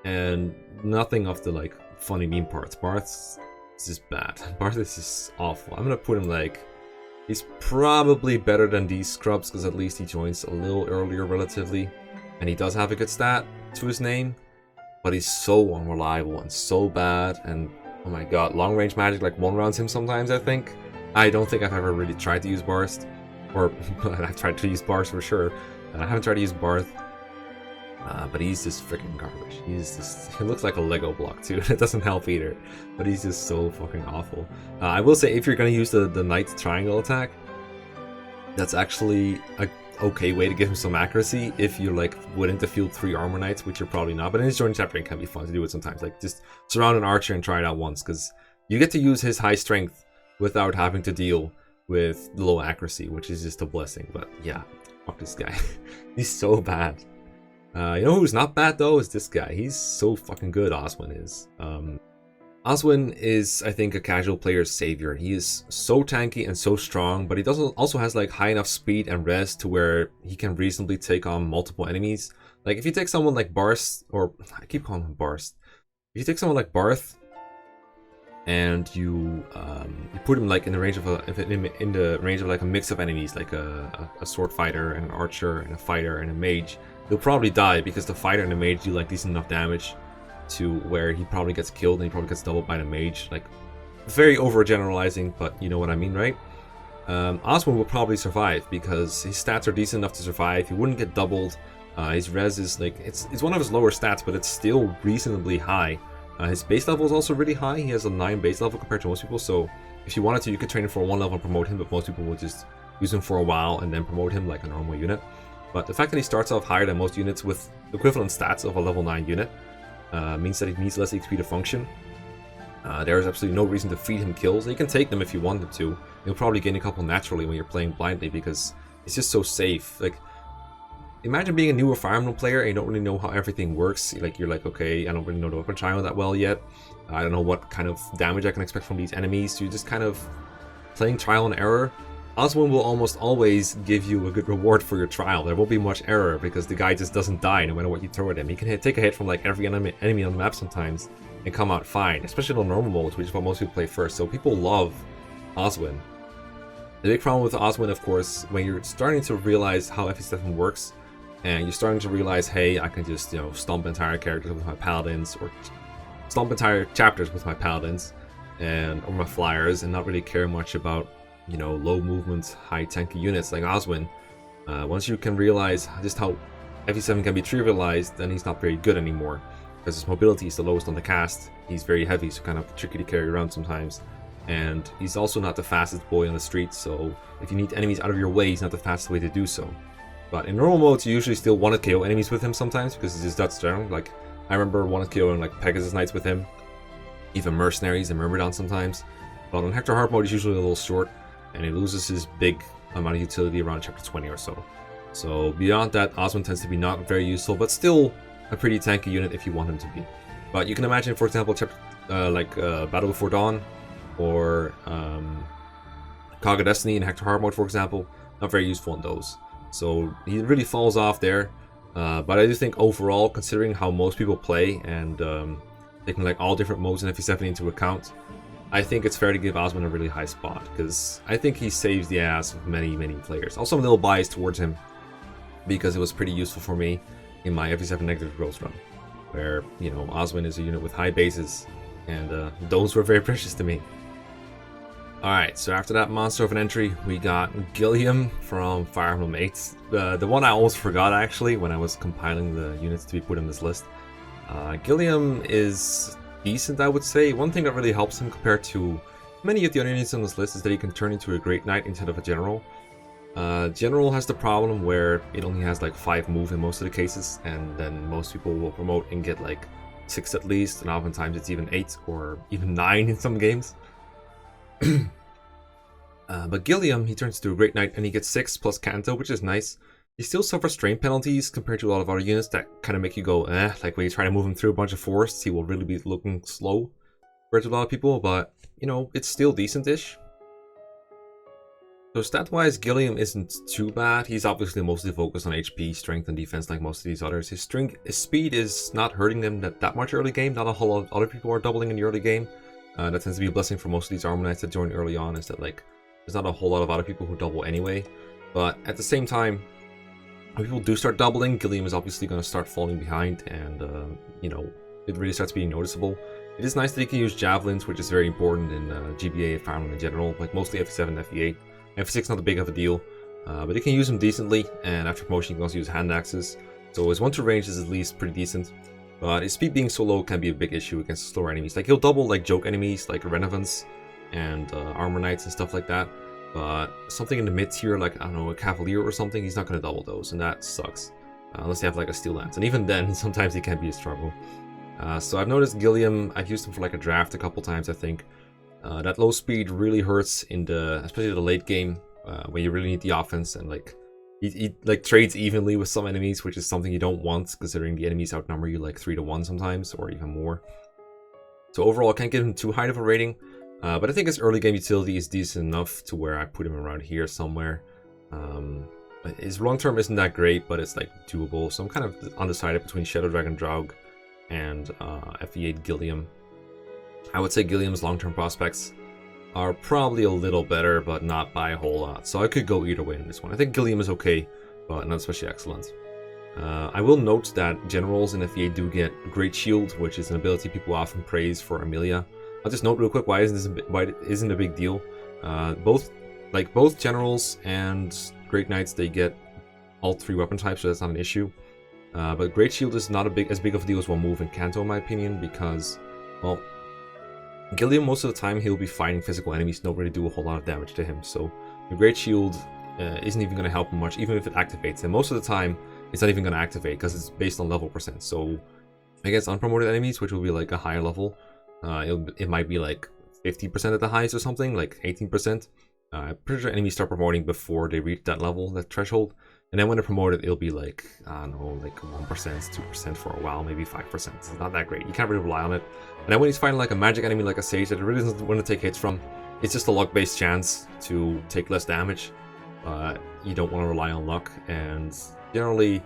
and nothing of the like funny meme parts. Barth's is just bad. Barth is just awful. I'm gonna put him like, he's probably better than these scrubs because at least he joins a little earlier relatively, and he does have a good stat to his name, but he's so unreliable and so bad. And oh my god, long range magic like one-rounds him sometimes, I think. I don't think I've ever really tried to use Barth, or I've tried to use Barth for sure. I haven't tried to use Barth, but he's just freaking garbage. He looks like a Lego block too. It doesn't help either, but he's just so fucking awful. I will say, if you're going to use the Knight's triangle attack, that's actually a okay way to give him some accuracy if you're like willing to field 3 armor knights, which you're probably not. But in his joint chapter it can be fun to do it sometimes. Like just surround an archer and try it out once, because you get to use his high strength without having to deal with low accuracy, which is just a blessing. But yeah, fuck this guy. He's so bad. You know who's not bad though is this guy. He's so fucking good. Oswin is. Oswin is, I think, a casual player's savior. He is so tanky and so strong, but he also has like high enough speed and res to where he can reasonably take on multiple enemies. Like if you take someone like Barth, or I keep calling him Barth. If you take someone like Barth and you put him like in the range of like a mix of enemies, like a sword fighter and an archer and a fighter and a mage, he'll probably die because the fighter and the mage do like decent enough damage to where he probably gets killed and he probably gets doubled by the mage. Like, very overgeneralizing, but you know what I mean, right? Oswin will probably survive because his stats are decent enough to survive. He wouldn't get doubled. His res is like, it's one of his lower stats, but it's still reasonably high. His base level is also really high. He has a 9 base level compared to most people, so if you wanted to, you could train him for 1 level and promote him, but most people would just use him for a while and then promote him like a normal unit. But the fact that he starts off higher than most units with equivalent stats of a level 9 unit means that he needs less HP to function. There is absolutely no reason to feed him kills. You can take them if you wanted to. You'll probably gain a couple naturally when you're playing blindly because it's just so safe. Like, imagine being a newer Fire Emblem player and you don't really know how everything works. Like, you're like, okay, I don't really know the weapon triangle that well yet. I don't know what kind of damage I can expect from these enemies. So you're just kind of playing trial and error. Oswin will almost always give you a good reward for your trial. There won't be much error because the guy just doesn't die no matter what you throw at him. He can take a hit from like every enemy on the map sometimes and come out fine, especially in the normal modes, which is what most people play first. So people love Oswin. The big problem with Oswin, of course, when you're starting to realize how FE7 works, and you're starting to realize, hey, I can just, stomp entire characters with my paladins, or stomp entire chapters with my paladins, or my flyers, and not really care much about, low movement, high tanky units like Oswin. Once you can realize just how FE7 can be trivialized, then he's not very good anymore, because his mobility is the lowest on the cast. He's very heavy, so kind of tricky to carry around sometimes. And he's also not the fastest boy on the street, so if you need enemies out of your way, he's not the fastest way to do so. But in normal modes, you usually still want to KO enemies with him sometimes, because he's just that strong. Like, I remember wanting to KO like Pegasus Knights with him, even Mercenaries and Myrmidon sometimes. But on Hector Hard mode, he's usually a little short, and he loses his big amount of utility around chapter 20 or so. So beyond that, Oswin tends to be not very useful, but still a pretty tanky unit if you want him to be. But you can imagine, for example, Battle Before Dawn, or Cog of Destiny and Hector Hard mode, for example, not very useful in those. So he really falls off there. But I do think overall, considering how most people play and taking like all different modes in FE7 into account, I think it's fair to give Oswin a really high spot, because I think he saves the ass of many, many players. Also, I'm a little biased towards him because it was pretty useful for me in my FE7 negative growth run, where, you know, Oswin is a unit with high bases, and those were very precious to me. Alright, so after that monster of an entry, we got Gilliam from Fire Emblem 8. The one I almost forgot, actually, when I was compiling the units to be put on this list. Gilliam is decent, I would say. One thing that really helps him compared to many of the other units on this list is that he can turn into a Great Knight instead of a General. General has the problem where it only has like 5 move in most of the cases, and then most people will promote and get like 6 at least, and oftentimes it's even 8 or even 9 in some games. But Gilliam, he turns into a Great Knight and he gets 6 plus Canto, which is nice. He still suffers strain penalties compared to a lot of other units that kind of make you go, eh, like when you try to move him through a bunch of forests, he will really be looking slow compared to a lot of people, but, you know, it's still decent-ish. So stat-wise, Gilliam isn't too bad. He's obviously mostly focused on HP, strength, and defense like most of these others. His speed is not hurting them that much early game. Not a whole lot of other people are doubling in the early game. That tends to be a blessing for most of these Armor Knights that join early on, is that, like, there's not a whole lot of other people who double anyway. But at the same time, when people do start doubling, Gilliam is obviously going to start falling behind, and, you know, it really starts being noticeable. It is nice that he can use Javelins, which is very important in GBA, Fire Emblem in general, like mostly FE7 and FE8. FE6 not a big of a deal, but he can use them decently, and after promotion he can also use hand axes. So his 1-2 range is at least pretty decent, but his speed being so low can be a big issue against slower enemies. Like, he'll double like joke enemies like Renovants and Armor Knights and stuff like that, but something in the mid tier, like, I don't know, a Cavalier or something, he's not going to double those, and that sucks. Unless you have like a Steel Lance, and even then, sometimes he can be a struggle. So I've noticed Gilliam, I've used him for like a draft a couple times, I think. That low speed really hurts in especially the late game, when you really need the offense, and like he like trades evenly with some enemies, which is something you don't want, considering the enemies outnumber you like 3-1 sometimes, or even more. So overall, I can't give him too high of a rating, but I think his early game utility is decent enough to where I put him around here somewhere. His long term isn't that great, but it's like doable. So I'm kind of undecided between Shadow Dragon Draug and FE8 Gilliam. I would say Gilliam's long-term prospects are probably a little better, but not by a whole lot. So I could go either way in this one. I think Gilliam is okay, but not especially excellent. I will note that Generals in FE8 do get Great Shield, which is an ability people often praise for Amelia. I'll just note real quick why it isn't a big deal. Both Generals and Great Knights, they get all 3 weapon types, so that's not an issue. But Great Shield is not as big of a deal as one move in Kanto, in my opinion, because, well, Gilliam, most of the time, he'll be fighting physical enemies, don't really do a whole lot of damage to him, so the Great Shield isn't even going to help him much, even if it activates, and most of the time, it's not even going to activate, because it's based on level percent. So against unpromoted enemies, which will be like a higher level, it might be like 50% at the highest or something, like 18%. I'm pretty sure enemies start promoting before they reach that level, that threshold. And then when they're promoted, it'll be like, I don't know, like 1%, 2% for a while, maybe 5%. It's not that great. You can't really rely on it. And then when he's fighting like a magic enemy like a Sage that it really doesn't want to take hits from, it's just a luck-based chance to take less damage. You don't want to rely on luck. And generally,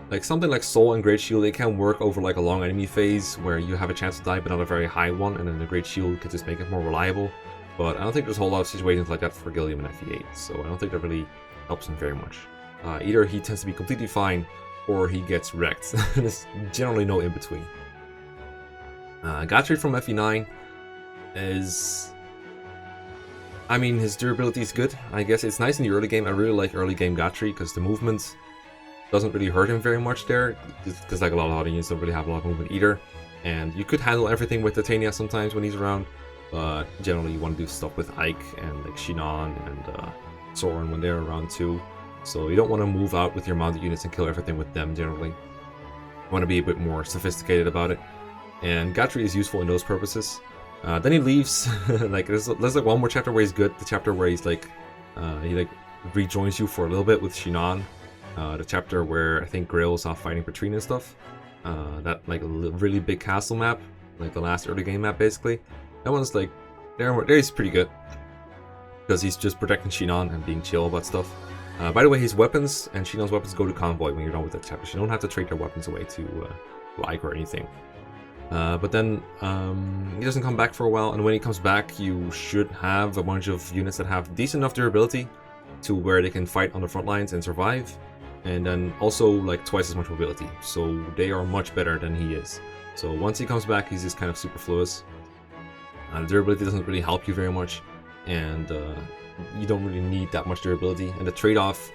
like something like Soul and Great Shield, it can work over like a long enemy phase where you have a chance to die but not a very high one, and then the Great Shield could just make it more reliable. But I don't think there's a whole lot of situations like that for Gilliam and FE8, so I don't think that really helps him very much. Either he tends to be completely fine, or he gets wrecked. There's generally no in-between. Gatry from FE9 is... I mean, his durability is good. I guess it's nice in the early game. I really like early game Gatry, because the movement doesn't really hurt him very much there, because like a lot of other units don't really have a lot of movement either. And you could handle everything with Titania sometimes when he's around, but generally you want to do stuff with Ike and like Shinon and Soren when they're around too. So you don't want to move out with your mounted units and kill everything with them generally. You want to be a bit more sophisticated about it. And Gatry is useful in those purposes. Then he leaves. Like there's like one more chapter where he's good. The chapter where he's like he like rejoins you for a little bit with Shinon. The chapter where I think Grail's off fighting Patrina and stuff. That like really big castle map, like the last early game map basically. That one's like there he's pretty good. because he's just protecting Shinon and being chill about stuff. By the way, his weapons and Shinon's weapons go to Convoy when you're done with that chapter. So you don't have to trade their weapons away to like or anything. But then he doesn't come back for a while, and when he comes back, you should have a bunch of units that have decent enough durability to where they can fight on the front lines and survive, and then also like twice as much mobility. So they are much better than he is. So once he comes back, he's just kind of superfluous. Durability doesn't really help you very much, and you don't really need that much durability. And the trade-off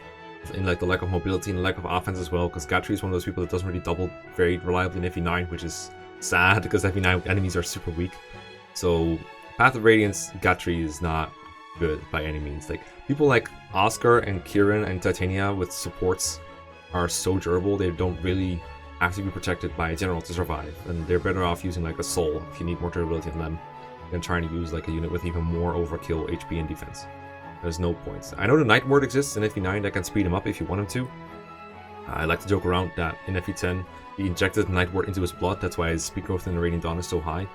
in like the lack of mobility and the lack of offense as well, because Gatry is one of those people that doesn't really double very reliably in FE9, which is sad because FE9 enemies are super weak. So Path of Radiance, Gatry is not good by any means. Like people like Oscar and Kieran and Titania with supports are so durable, they don't really have to be protected by a general to survive, and they're better off using like a soul if you need more durability on them than trying to use like a unit with even more overkill HP and defense. There's no points. I know the Night Ward exists in FE9 that can speed him up if you want him to. I like to joke around that in FE10 he injected the Night Ward into his blood, that's why his speed growth in the Radiant Dawn is so high.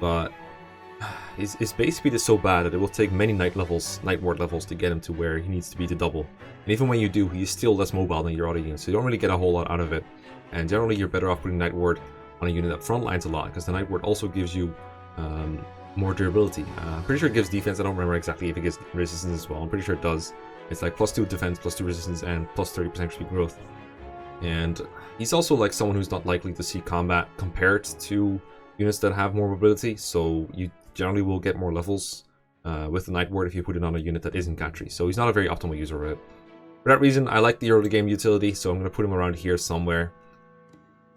But his base speed is so bad that it will take many Night Ward levels to get him to where he needs to be to double. And even when you do, he's still less mobile than your other units, so you don't really get a whole lot out of it. And generally you're better off putting Night Ward on a unit that frontlines a lot, because the Night Ward also gives you more durability. I'm pretty sure it gives defense. I don't remember exactly if it gives resistance as well. I'm pretty sure it does. It's like +2 defense, +2 resistance, and +30% speed growth. And he's also like someone who's not likely to see combat compared to units that have more mobility, so you generally will get more levels with the Night Ward if you put it on a unit that isn't Gatry. So he's not a very optimal user of it. For that reason, I like the early game utility, so I'm going to put him around here somewhere.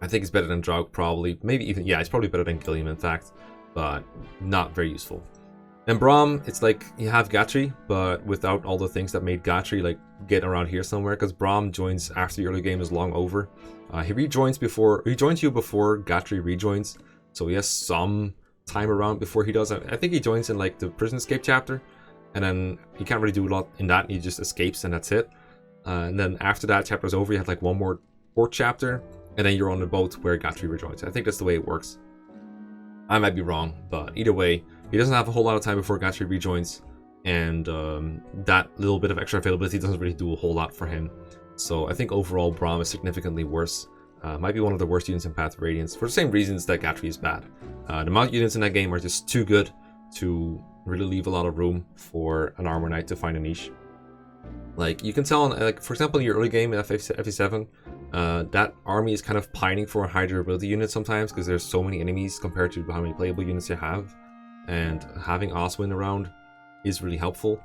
I think he's better than Draug, probably. Maybe even, yeah, he's probably better than Gilliam, in fact, but not very useful. And Braum, it's like you have Gatry, but without all the things that made Gatry like get around here somewhere, because Braum joins after the early game is long over. He rejoins you before Gatry rejoins, so he has some time around before he does. I think he joins in like the Prison Escape chapter, and then he can't really do a lot in that, he just escapes and that's it. And then after that chapter is over, you have like one more port chapter, and then you're on the boat where Gatry rejoins. I think that's the way it works. I might be wrong, but either way, he doesn't have a whole lot of time before Gatry rejoins, and that little bit of extra availability doesn't really do a whole lot for him. So I think overall Braum is significantly worse. Might be one of the worst units in Path of Radiance, for the same reasons that Gatry is bad. The mount units in that game are just too good to really leave a lot of room for an Armor Knight to find a niche. Like, you can tell, like for example, in your early game in FE7, that army is kind of pining for a high durability unit sometimes, because there's so many enemies compared to how many playable units you have. And having Oswin around is really helpful.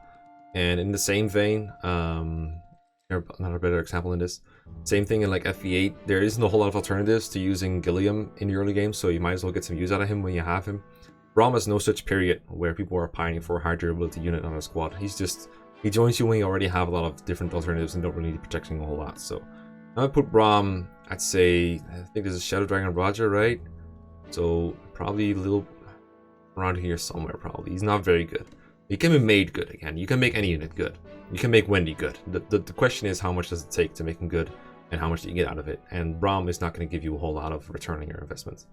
And in the same vein, another better example in this, same thing in like FE8, there isn't a whole lot of alternatives to using Gilliam in the early game, so you might as well get some use out of him when you have him. Braum has no such period where people are pining for a high durability unit on a squad. He joins you when you already have a lot of different alternatives and don't really need protecting a whole lot. So I would put Braum, I'd say, I think this is Shadow Dragon Roger, right? So probably a little around here somewhere, probably. He's not very good. He can be made good again. You can make any unit good. You can make Wendy good. The question is, how much does it take to make him good, and how much do you get out of it? And Braum is not going to give you a whole lot of return on your investment.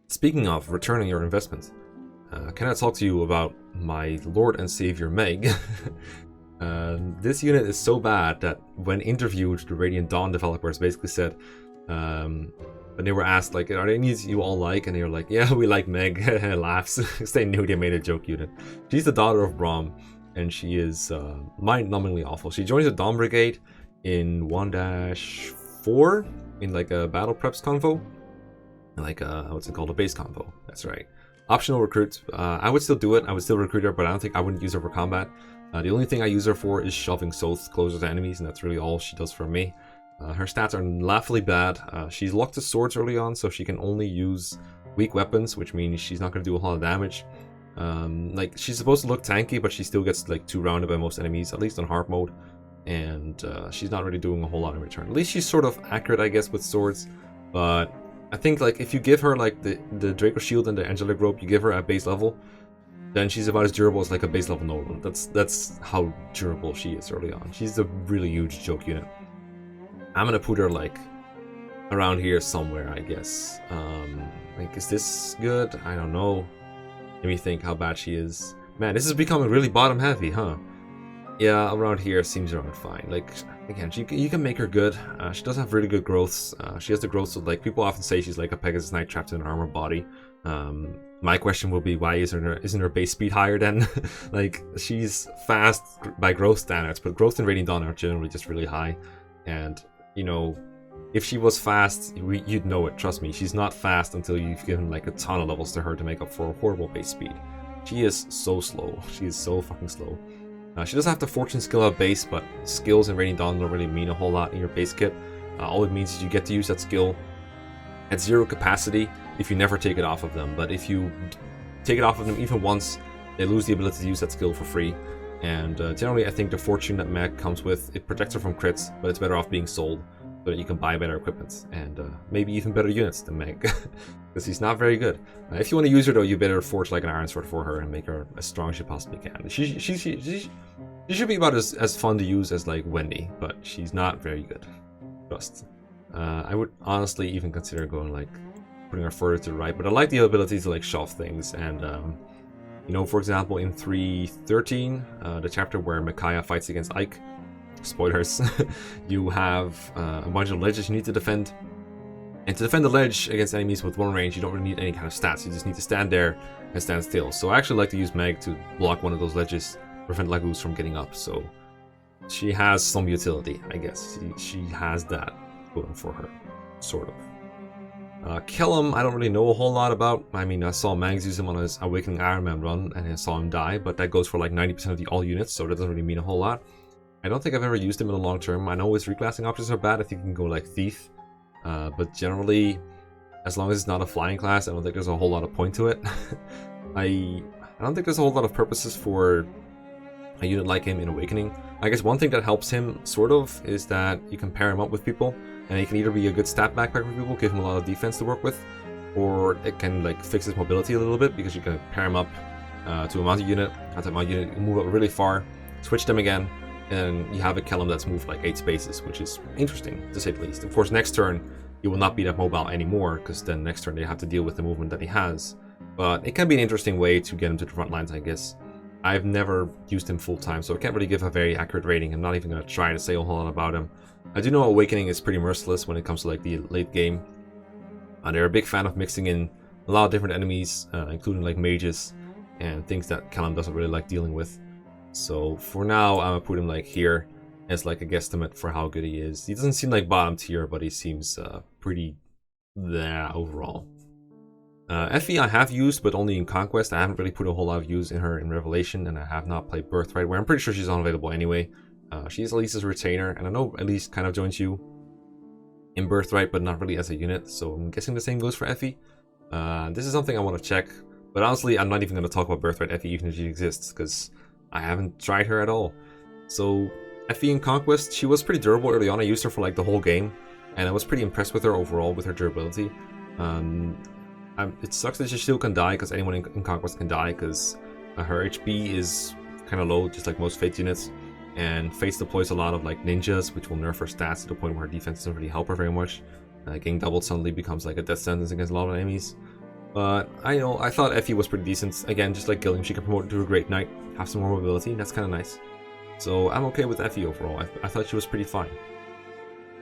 Speaking of returning your investment, can I talk to you about my Lord and Savior Meg? This unit is so bad that when interviewed, the Radiant Dawn developers basically said, when they were asked, like, are there any you all like? And they were like, yeah, we like Meg. Laughs, because they knew they made a joke unit. She's the daughter of Braum, and she is mind-numbingly awful. She joins the Dawn Brigade in 1-4, in like a battle preps convo. Like, what's it called? A base convo. That's right. Optional recruit. I would still do it. I would still recruit her, but I don't think I wouldn't use her for combat. The only thing I use her for is shoving Soth closer to enemies, and that's really all she does for me. Her stats are laughably bad. She's locked to swords early on, so she can only use weak weapons, which means she's not going to do a whole lot of damage. Like, she's supposed to look tanky, but she still gets like 2-rounded by most enemies, at least on hard mode. And she's not really doing a whole lot in return. At least she's sort of accurate, I guess, with swords. But I think like if you give her like the Draco Shield and the Angelic Robe you give her at base level, then she's about as durable as like a base level Nolan. That's how durable she is early on. She's a really huge joke unit. I'm gonna put her like around here somewhere, I guess. Like, is this good? I don't know. Let me think how bad she is. Man, this is becoming really bottom heavy, huh? Yeah, around here seems around fine. Like, again, you can make her good. She does have really good growths. She has the growths of, like, people often say she's like a Pegasus Knight trapped in an armor body. My question will be, why isn't her base speed higher then? Like, she's fast by growth standards, but growth and Radiant Dawn are generally just really high. And, you know, if she was fast, you'd know it, trust me. She's not fast until you've given like a ton of levels to her to make up for a horrible base speed. She is so slow. She is so fucking slow. She doesn't have the Fortune skill at base, but skills in Radiant Dawn don't really mean a whole lot in your base kit. All it means is you get to use that skill at 0 capacity if you never take it off of them. But if you take it off of them even once, they lose the ability to use that skill for free. And generally, I think the Fortune that Meg comes with, it protects her from crits, but it's better off being sold so that you can buy better equipment and maybe even better units than Meg, because he's not very good. If you want to use her though, you better forge like an iron sword for her and make her as strong as you possibly can. She should be about as fun to use as like Wendy, but she's not very good. Trust. I would honestly even consider going like putting her further to the right, but I like the ability to like shove things. And you know, for example, in 3.13, the chapter where Mekkah fights against Ike, spoilers, you have a bunch of ledges you need to defend. And to defend the ledge against enemies with one range, you don't really need any kind of stats. You just need to stand there and stand still. So I actually like to use Meg to block one of those ledges, prevent Lagoos from getting up. So she has some utility, I guess. She has that going for her, sort of. Gilliam, I don't really know a whole lot about. I mean, I saw Mags use him on his Awakening Iron Man run, and I saw him die, but that goes for like 90% of the all units, so that doesn't really mean a whole lot. I don't think I've ever used him in the long term. I know his reclassing options are bad. I think you can go like Thief. But generally, as long as it's not a flying class, I don't think there's a whole lot of point to it. I don't think there's a whole lot of purposes for a unit like him in Awakening. I guess one thing that helps him, sort of, is that you can pair him up with people, and he can either be a good stat backpack for people, give him a lot of defense to work with, or it can like fix his mobility a little bit, because you can pair him up to a mounted unit, have that mounted unit move up really far, switch them again, and you have a Gilliam that's moved like 8 spaces, which is interesting, to say the least. Of course, next turn, he will not be that mobile anymore, because then next turn they have to deal with the movement that he has. But it can be an interesting way to get him to the front lines, I guess. I've never used him full time, so I can't really give a very accurate rating. I'm not even going to try to say a whole lot about him. I do know Awakening is pretty merciless when it comes to like the late game. They're a big fan of mixing in a lot of different enemies, including like mages, and things that Gilliam doesn't really like dealing with. So for now, I'm gonna put him like here as like a guesstimate for how good he is. He doesn't seem like bottom tier, but he seems pretty there overall. FE I have used, but only in Conquest. I haven't really put a whole lot of use in her in Revelation, and I have not played Birthright, where I'm pretty sure she's unavailable anyway. She's Elise's retainer, and I know Elise kind of joins you in Birthright, but not really as a unit, so I'm guessing the same goes for FE. This is something I want to check, but honestly, I'm not even going to talk about Birthright FE even if she exists, because I haven't tried her at all. So FE in Conquest, she was pretty durable early on. I used her for like the whole game, and I was pretty impressed with her overall with her durability. It sucks that she still can die, because anyone in Conquest can die, because her HP is kind of low, just like most Fate units. And Fate deploys a lot of like ninjas, which will nerf her stats to the point where her defense doesn't really help her very much. Getting doubled suddenly becomes like a death sentence against a lot of enemies. But I thought FE was pretty decent. Again, just like Gilliam, she can promote into a great knight, have some more mobility, that's kind of nice. So I'm okay with FE overall. I thought she was pretty fine.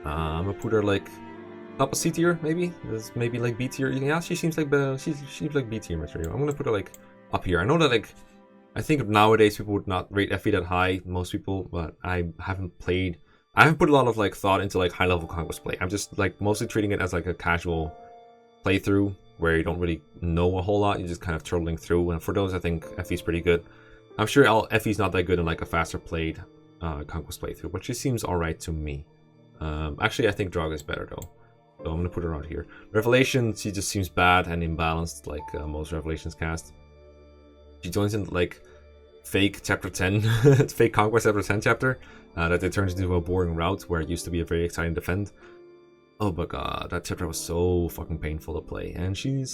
I'm gonna put her like top of C tier, maybe. Maybe like B tier. Yeah, she seems like B tier material. I'm gonna put her like up here. I know that like I think nowadays people would not rate FE that high, most people, but I haven't put a lot of like thought into like high level Conquest play. I'm just like mostly treating it as like a casual playthrough where you don't really know a whole lot, you're just kind of turtling through, and for those I think FE's pretty good. I'm sure FE's not that good in like a faster played Conquest playthrough, but she seems alright to me. Actually I think Doga is better though, so I'm gonna put her out here. Revelation, she just seems bad and imbalanced like most Revelations cast. She joins in like fake chapter 10, fake Conquest chapter 10 chapter, that they turned into a boring route where it used to be a very exciting defend. Oh my god, that chapter was so fucking painful to play, and she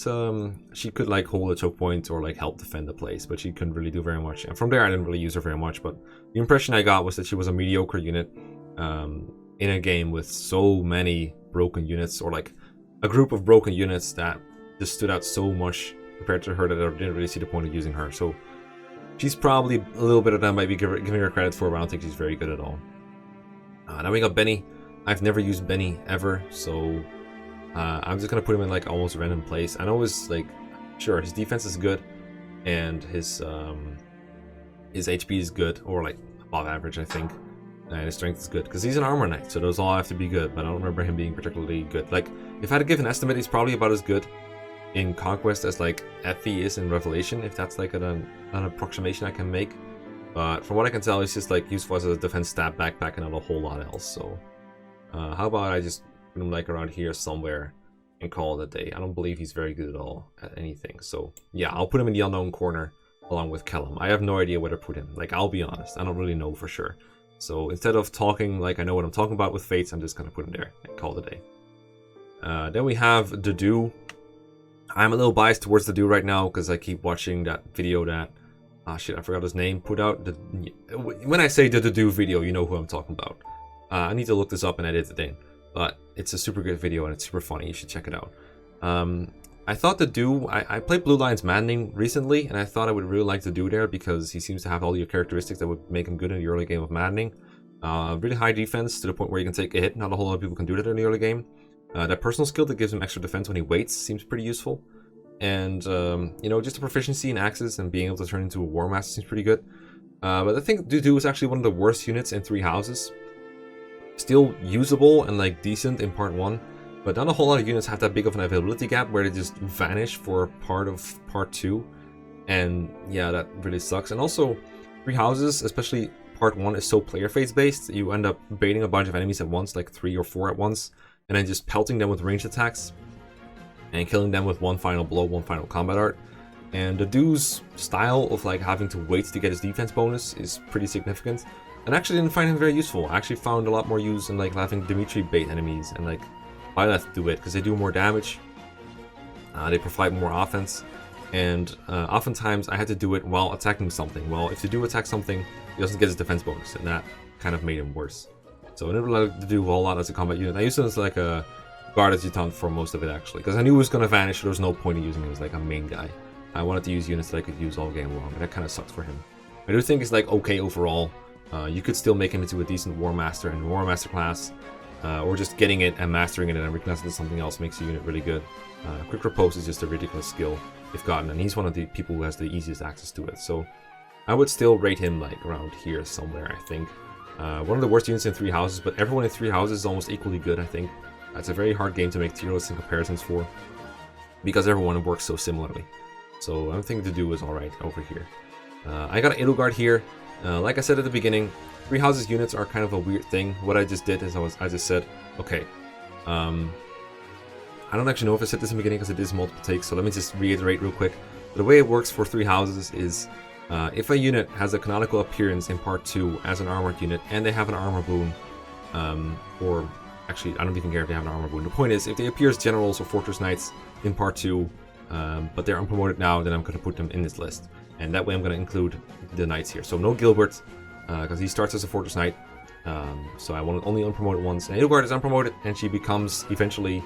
could like hold a choke point or like help defend the place, but she couldn't really do very much. And from there I didn't really use her very much, but the impression I got was that she was a mediocre unit in a game with so many broken units, or like a group of broken units that just stood out so much compared to her that I didn't really see the point of using her. So she's probably a little bit of that might be giving her credit for, but I don't think she's very good at all. Now we got Benny. I've never used Benny ever, so I'm just gonna put him in like almost random place. I know his like, sure, his defense is good, and his HP is good, or like above average, I think. And his strength is good, because he's an armor knight, so those all have to be good, but I don't remember him being particularly good. Like, if I had to give an estimate, he's probably about as good in Conquest as like FE is in Revelation, if that's like an approximation I can make. But from what I can tell, he's just like useful as a defense stat backpack and not a whole lot else, so... how about I just put him like around here somewhere and call it a day. I don't believe he's very good at all at anything, so yeah, I'll put him in the unknown corner along with Kellum. I have no idea where to put him, like, I'll be honest, I don't really know for sure. So instead of talking like I know what I'm talking about with Fates, I'm just gonna put him there and call it a day. Then we have the Do. I'm a little biased towards the Do right now because I keep watching that video that shit, I forgot his name, put out. When I say the Do video, you know who I'm talking about. I need to look this up and edit it in, but it's a super good video and it's super funny. You should check it out. I thought the Do, I played Blue Lions Maddening recently, and I thought I would really like the Do there because he seems to have all the characteristics that would make him good in the early game of Maddening. Really high defense to the point where you can take a hit. Not a whole lot of people can do that in the early game. That personal skill that gives him extra defense when he waits seems pretty useful. And, you know, just the proficiency in axes and being able to turn into a War Master seems pretty good. But I think Do is actually one of the worst units in 3 houses. Still usable and like decent in part 1, but not a whole lot of units have that big of an availability gap where they just vanish for part of part 2, and yeah, that really sucks. And also 3 houses, especially part 1, is so player phase based. You end up baiting a bunch of enemies at once, like 3 or 4 at once, and then just pelting them with ranged attacks and killing them with one final blow, one final combat art. And the Do's style of like having to wait to get his defense bonus is pretty significant. And I actually didn't find him very useful. I actually found a lot more use in like having Dimitri bait enemies and like Byleth do it, because they do more damage, they provide more offense, and oftentimes I had to do it while attacking something. Well, if you do attack something, he doesn't get his defense bonus, and that kind of made him worse. So I never like to do a whole lot as a combat unit. I used him as like a guard adjutant for most of it actually, because I knew he was going to vanish, so there was no point in using him as like a main guy. I wanted to use units that I could use all game long, and that kind of sucks for him. I do think it's like okay overall. You could still make him into a decent War Master in War Master class, or just getting it and mastering it and reclassing it to something else makes the unit really good. Quick Repose is just a ridiculous skill if gotten, and he's one of the people who has the easiest access to it. So I would still rate him like around here somewhere, I think. One of the worst units in 3 houses, but everyone in 3 houses is almost equally good, I think. It's a very hard game to make tier lists and comparisons for, because everyone works so similarly. So I think the Do is alright over here. I got an Edelgard here. Like I said at the beginning, 3 houses units are kind of a weird thing. What I just did is I just said, okay, I don't actually know if I said this in the beginning because it is multiple takes, so let me just reiterate real quick. The way it works for 3 houses is if a unit has a canonical appearance in part 2 as an armored unit and they have an armor boon, or actually I don't even care if they have an armor boon. The point is, if they appear as generals or fortress knights in part 2, but they're unpromoted now, then I'm going to put them in this list. And that way I'm going to include the knights here. So no Gilbert, because he starts as a Fortress Knight. So I want only unpromoted ones. And Edelgard is unpromoted, and she becomes, eventually,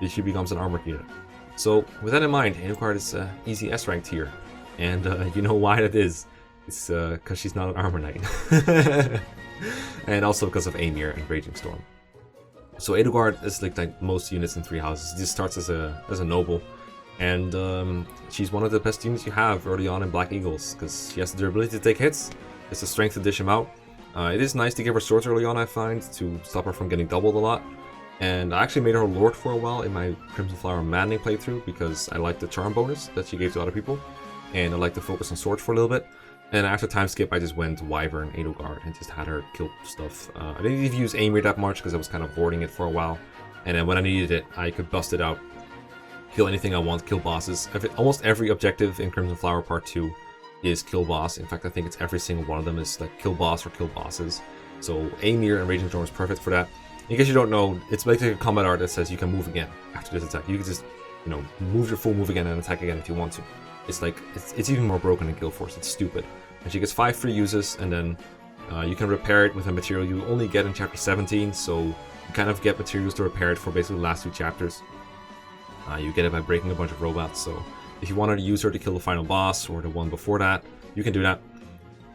she becomes an armored unit. So with that in mind, Edelgard is easy S-ranked here. And you know why that is. It's because she's not an armor knight. And also because of Amir and Raging Storm. So Edelgard is like most units in 3 houses. She just starts as a noble. And she's one of the best units you have early on in Black Eagles, because she has the durability to take hits, it's the strength to dish them out. It is nice to give her swords early on, I find, to stop her from getting doubled a lot. And I actually made her Lord for a while in my Crimson Flower Maddening playthrough, because I liked the charm bonus that she gave to other people, and I liked to focus on swords for a little bit. And after time skip, I just went Wyvern, Edelgard, and just had her kill stuff. I didn't even use Amir that much, because I was kind of hoarding it for a while. And then when I needed it, I could bust it out. Kill anything I want, kill bosses. Almost every objective in Crimson Flower Part 2 is kill boss. In fact, I think it's every single one of them is like kill boss or kill bosses. So Amir and Raging Storm is perfect for that. In case you don't know, it's basically a combat art that says you can move again after this attack. You can just, you know, move your full move again and attack again if you want to. It's like, it's even more broken than Guild Force. It's stupid. And she gets 5 free uses, and then you can repair it with a material you only get in chapter 17, so you kind of get materials to repair it for basically the last 2 chapters. You get it by breaking a bunch of robots, so if you wanted to use her to kill the final boss or the one before that, you can do that.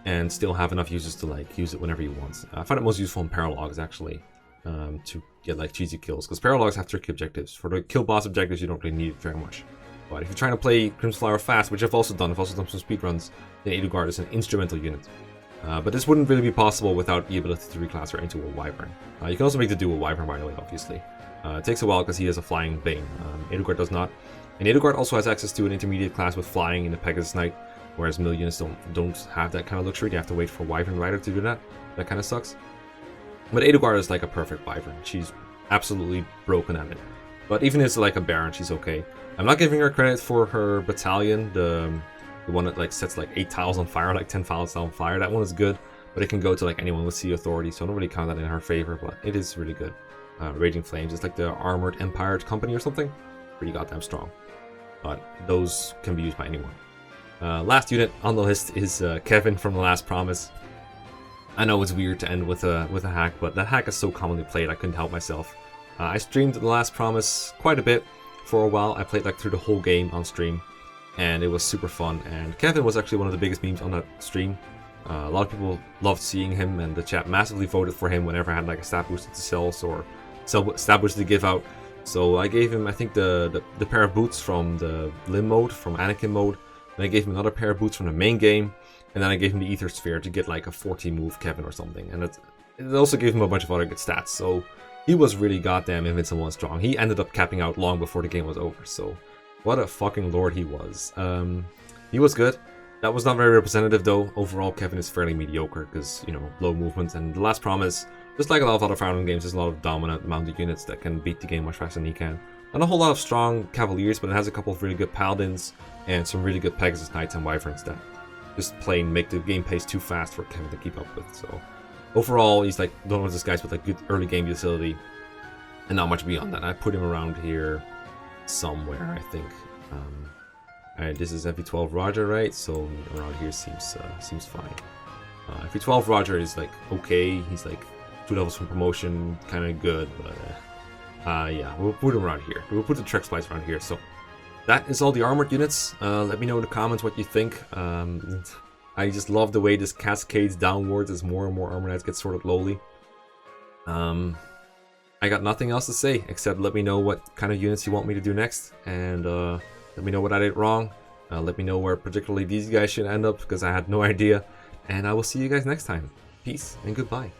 and still have enough uses to like use it whenever you want. I find it most useful in paralogs actually, to get like cheesy kills, because paralogs have tricky objectives. For the kill boss objectives you don't really need it very much. But if you're trying to play Crimson Flower fast, which I've also done some speedruns, then Edelgard is an instrumental unit. But this wouldn't really be possible without the ability to reclass her into a Wyvern. You can also make the dual Wyvern, by the way, obviously. It takes a while because he has a flying Bane. Edelgard does not. And Edelgard also has access to an intermediate class with flying in the Pegasus Knight, whereas mill units don't have that kind of luxury. They have to wait for Wyvern Rider to do that. That kind of sucks. But Edelgard is like a perfect Wyvern. She's absolutely broken at it. But even as like a Baron, she's okay. I'm not giving her credit for her battalion, the one that like sets like 8 tiles on fire, like 10 tiles on fire. That one is good, but it can go to like anyone with sea authority, so I don't really count that in her favor, but it is really good. Raging Flames, it's like the Armored Empire Company or something. Pretty goddamn strong. But those can be used by anyone. Last unit on the list is Kevin from The Last Promise. I know it's weird to end with a hack, but that hack is so commonly played I couldn't help myself. I streamed The Last Promise quite a bit for a while. I played like through the whole game on stream, and it was super fun. And Kevin was actually one of the biggest memes on that stream. A lot of people loved seeing him, and the chat massively voted for him whenever I had like a stat booster to sell or stat booster to give out. So I gave him, I think, the pair of boots from the Limb mode, from Anakin mode. Then I gave him another pair of boots from the main game, and then I gave him the Ether Sphere to get like a 40 move Kevin or something. And it also gave him a bunch of other good stats. So he was really goddamn invincible and strong. He ended up capping out long before the game was over. So what a fucking lord he was. He was good. That was not very representative though. Overall, Kevin is fairly mediocre because, you know, low movement. And The Last Promise, just like a lot of other Fire Emblem games, there's a lot of dominant mounted units that can beat the game much faster than he can. Not a whole lot of strong Cavaliers, but it has a couple of really good Paladins and some really good Pegasus Knights and Wyverns that just plain make the game pace too fast for Kevin to keep up with. So overall, he's like one of those guys with like good early game utility and not much beyond that. I put him around here somewhere, I think. Alright, this is FE12 Roger, right? So around here seems fine. FE12 Roger is like okay. He's like 2 levels from promotion, kind of good, but yeah, we'll put him around here. We'll put the Trek Splice around here. So that is all the armored units. Let me know in the comments what you think. I just love the way this cascades downwards as more and more armor knights get sorted lowly. I got nothing else to say except let me know what kind of units you want me to do next, and let me know what I did wrong. Let me know where particularly these guys should end up, because I had no idea. And I will see you guys next time. Peace and goodbye.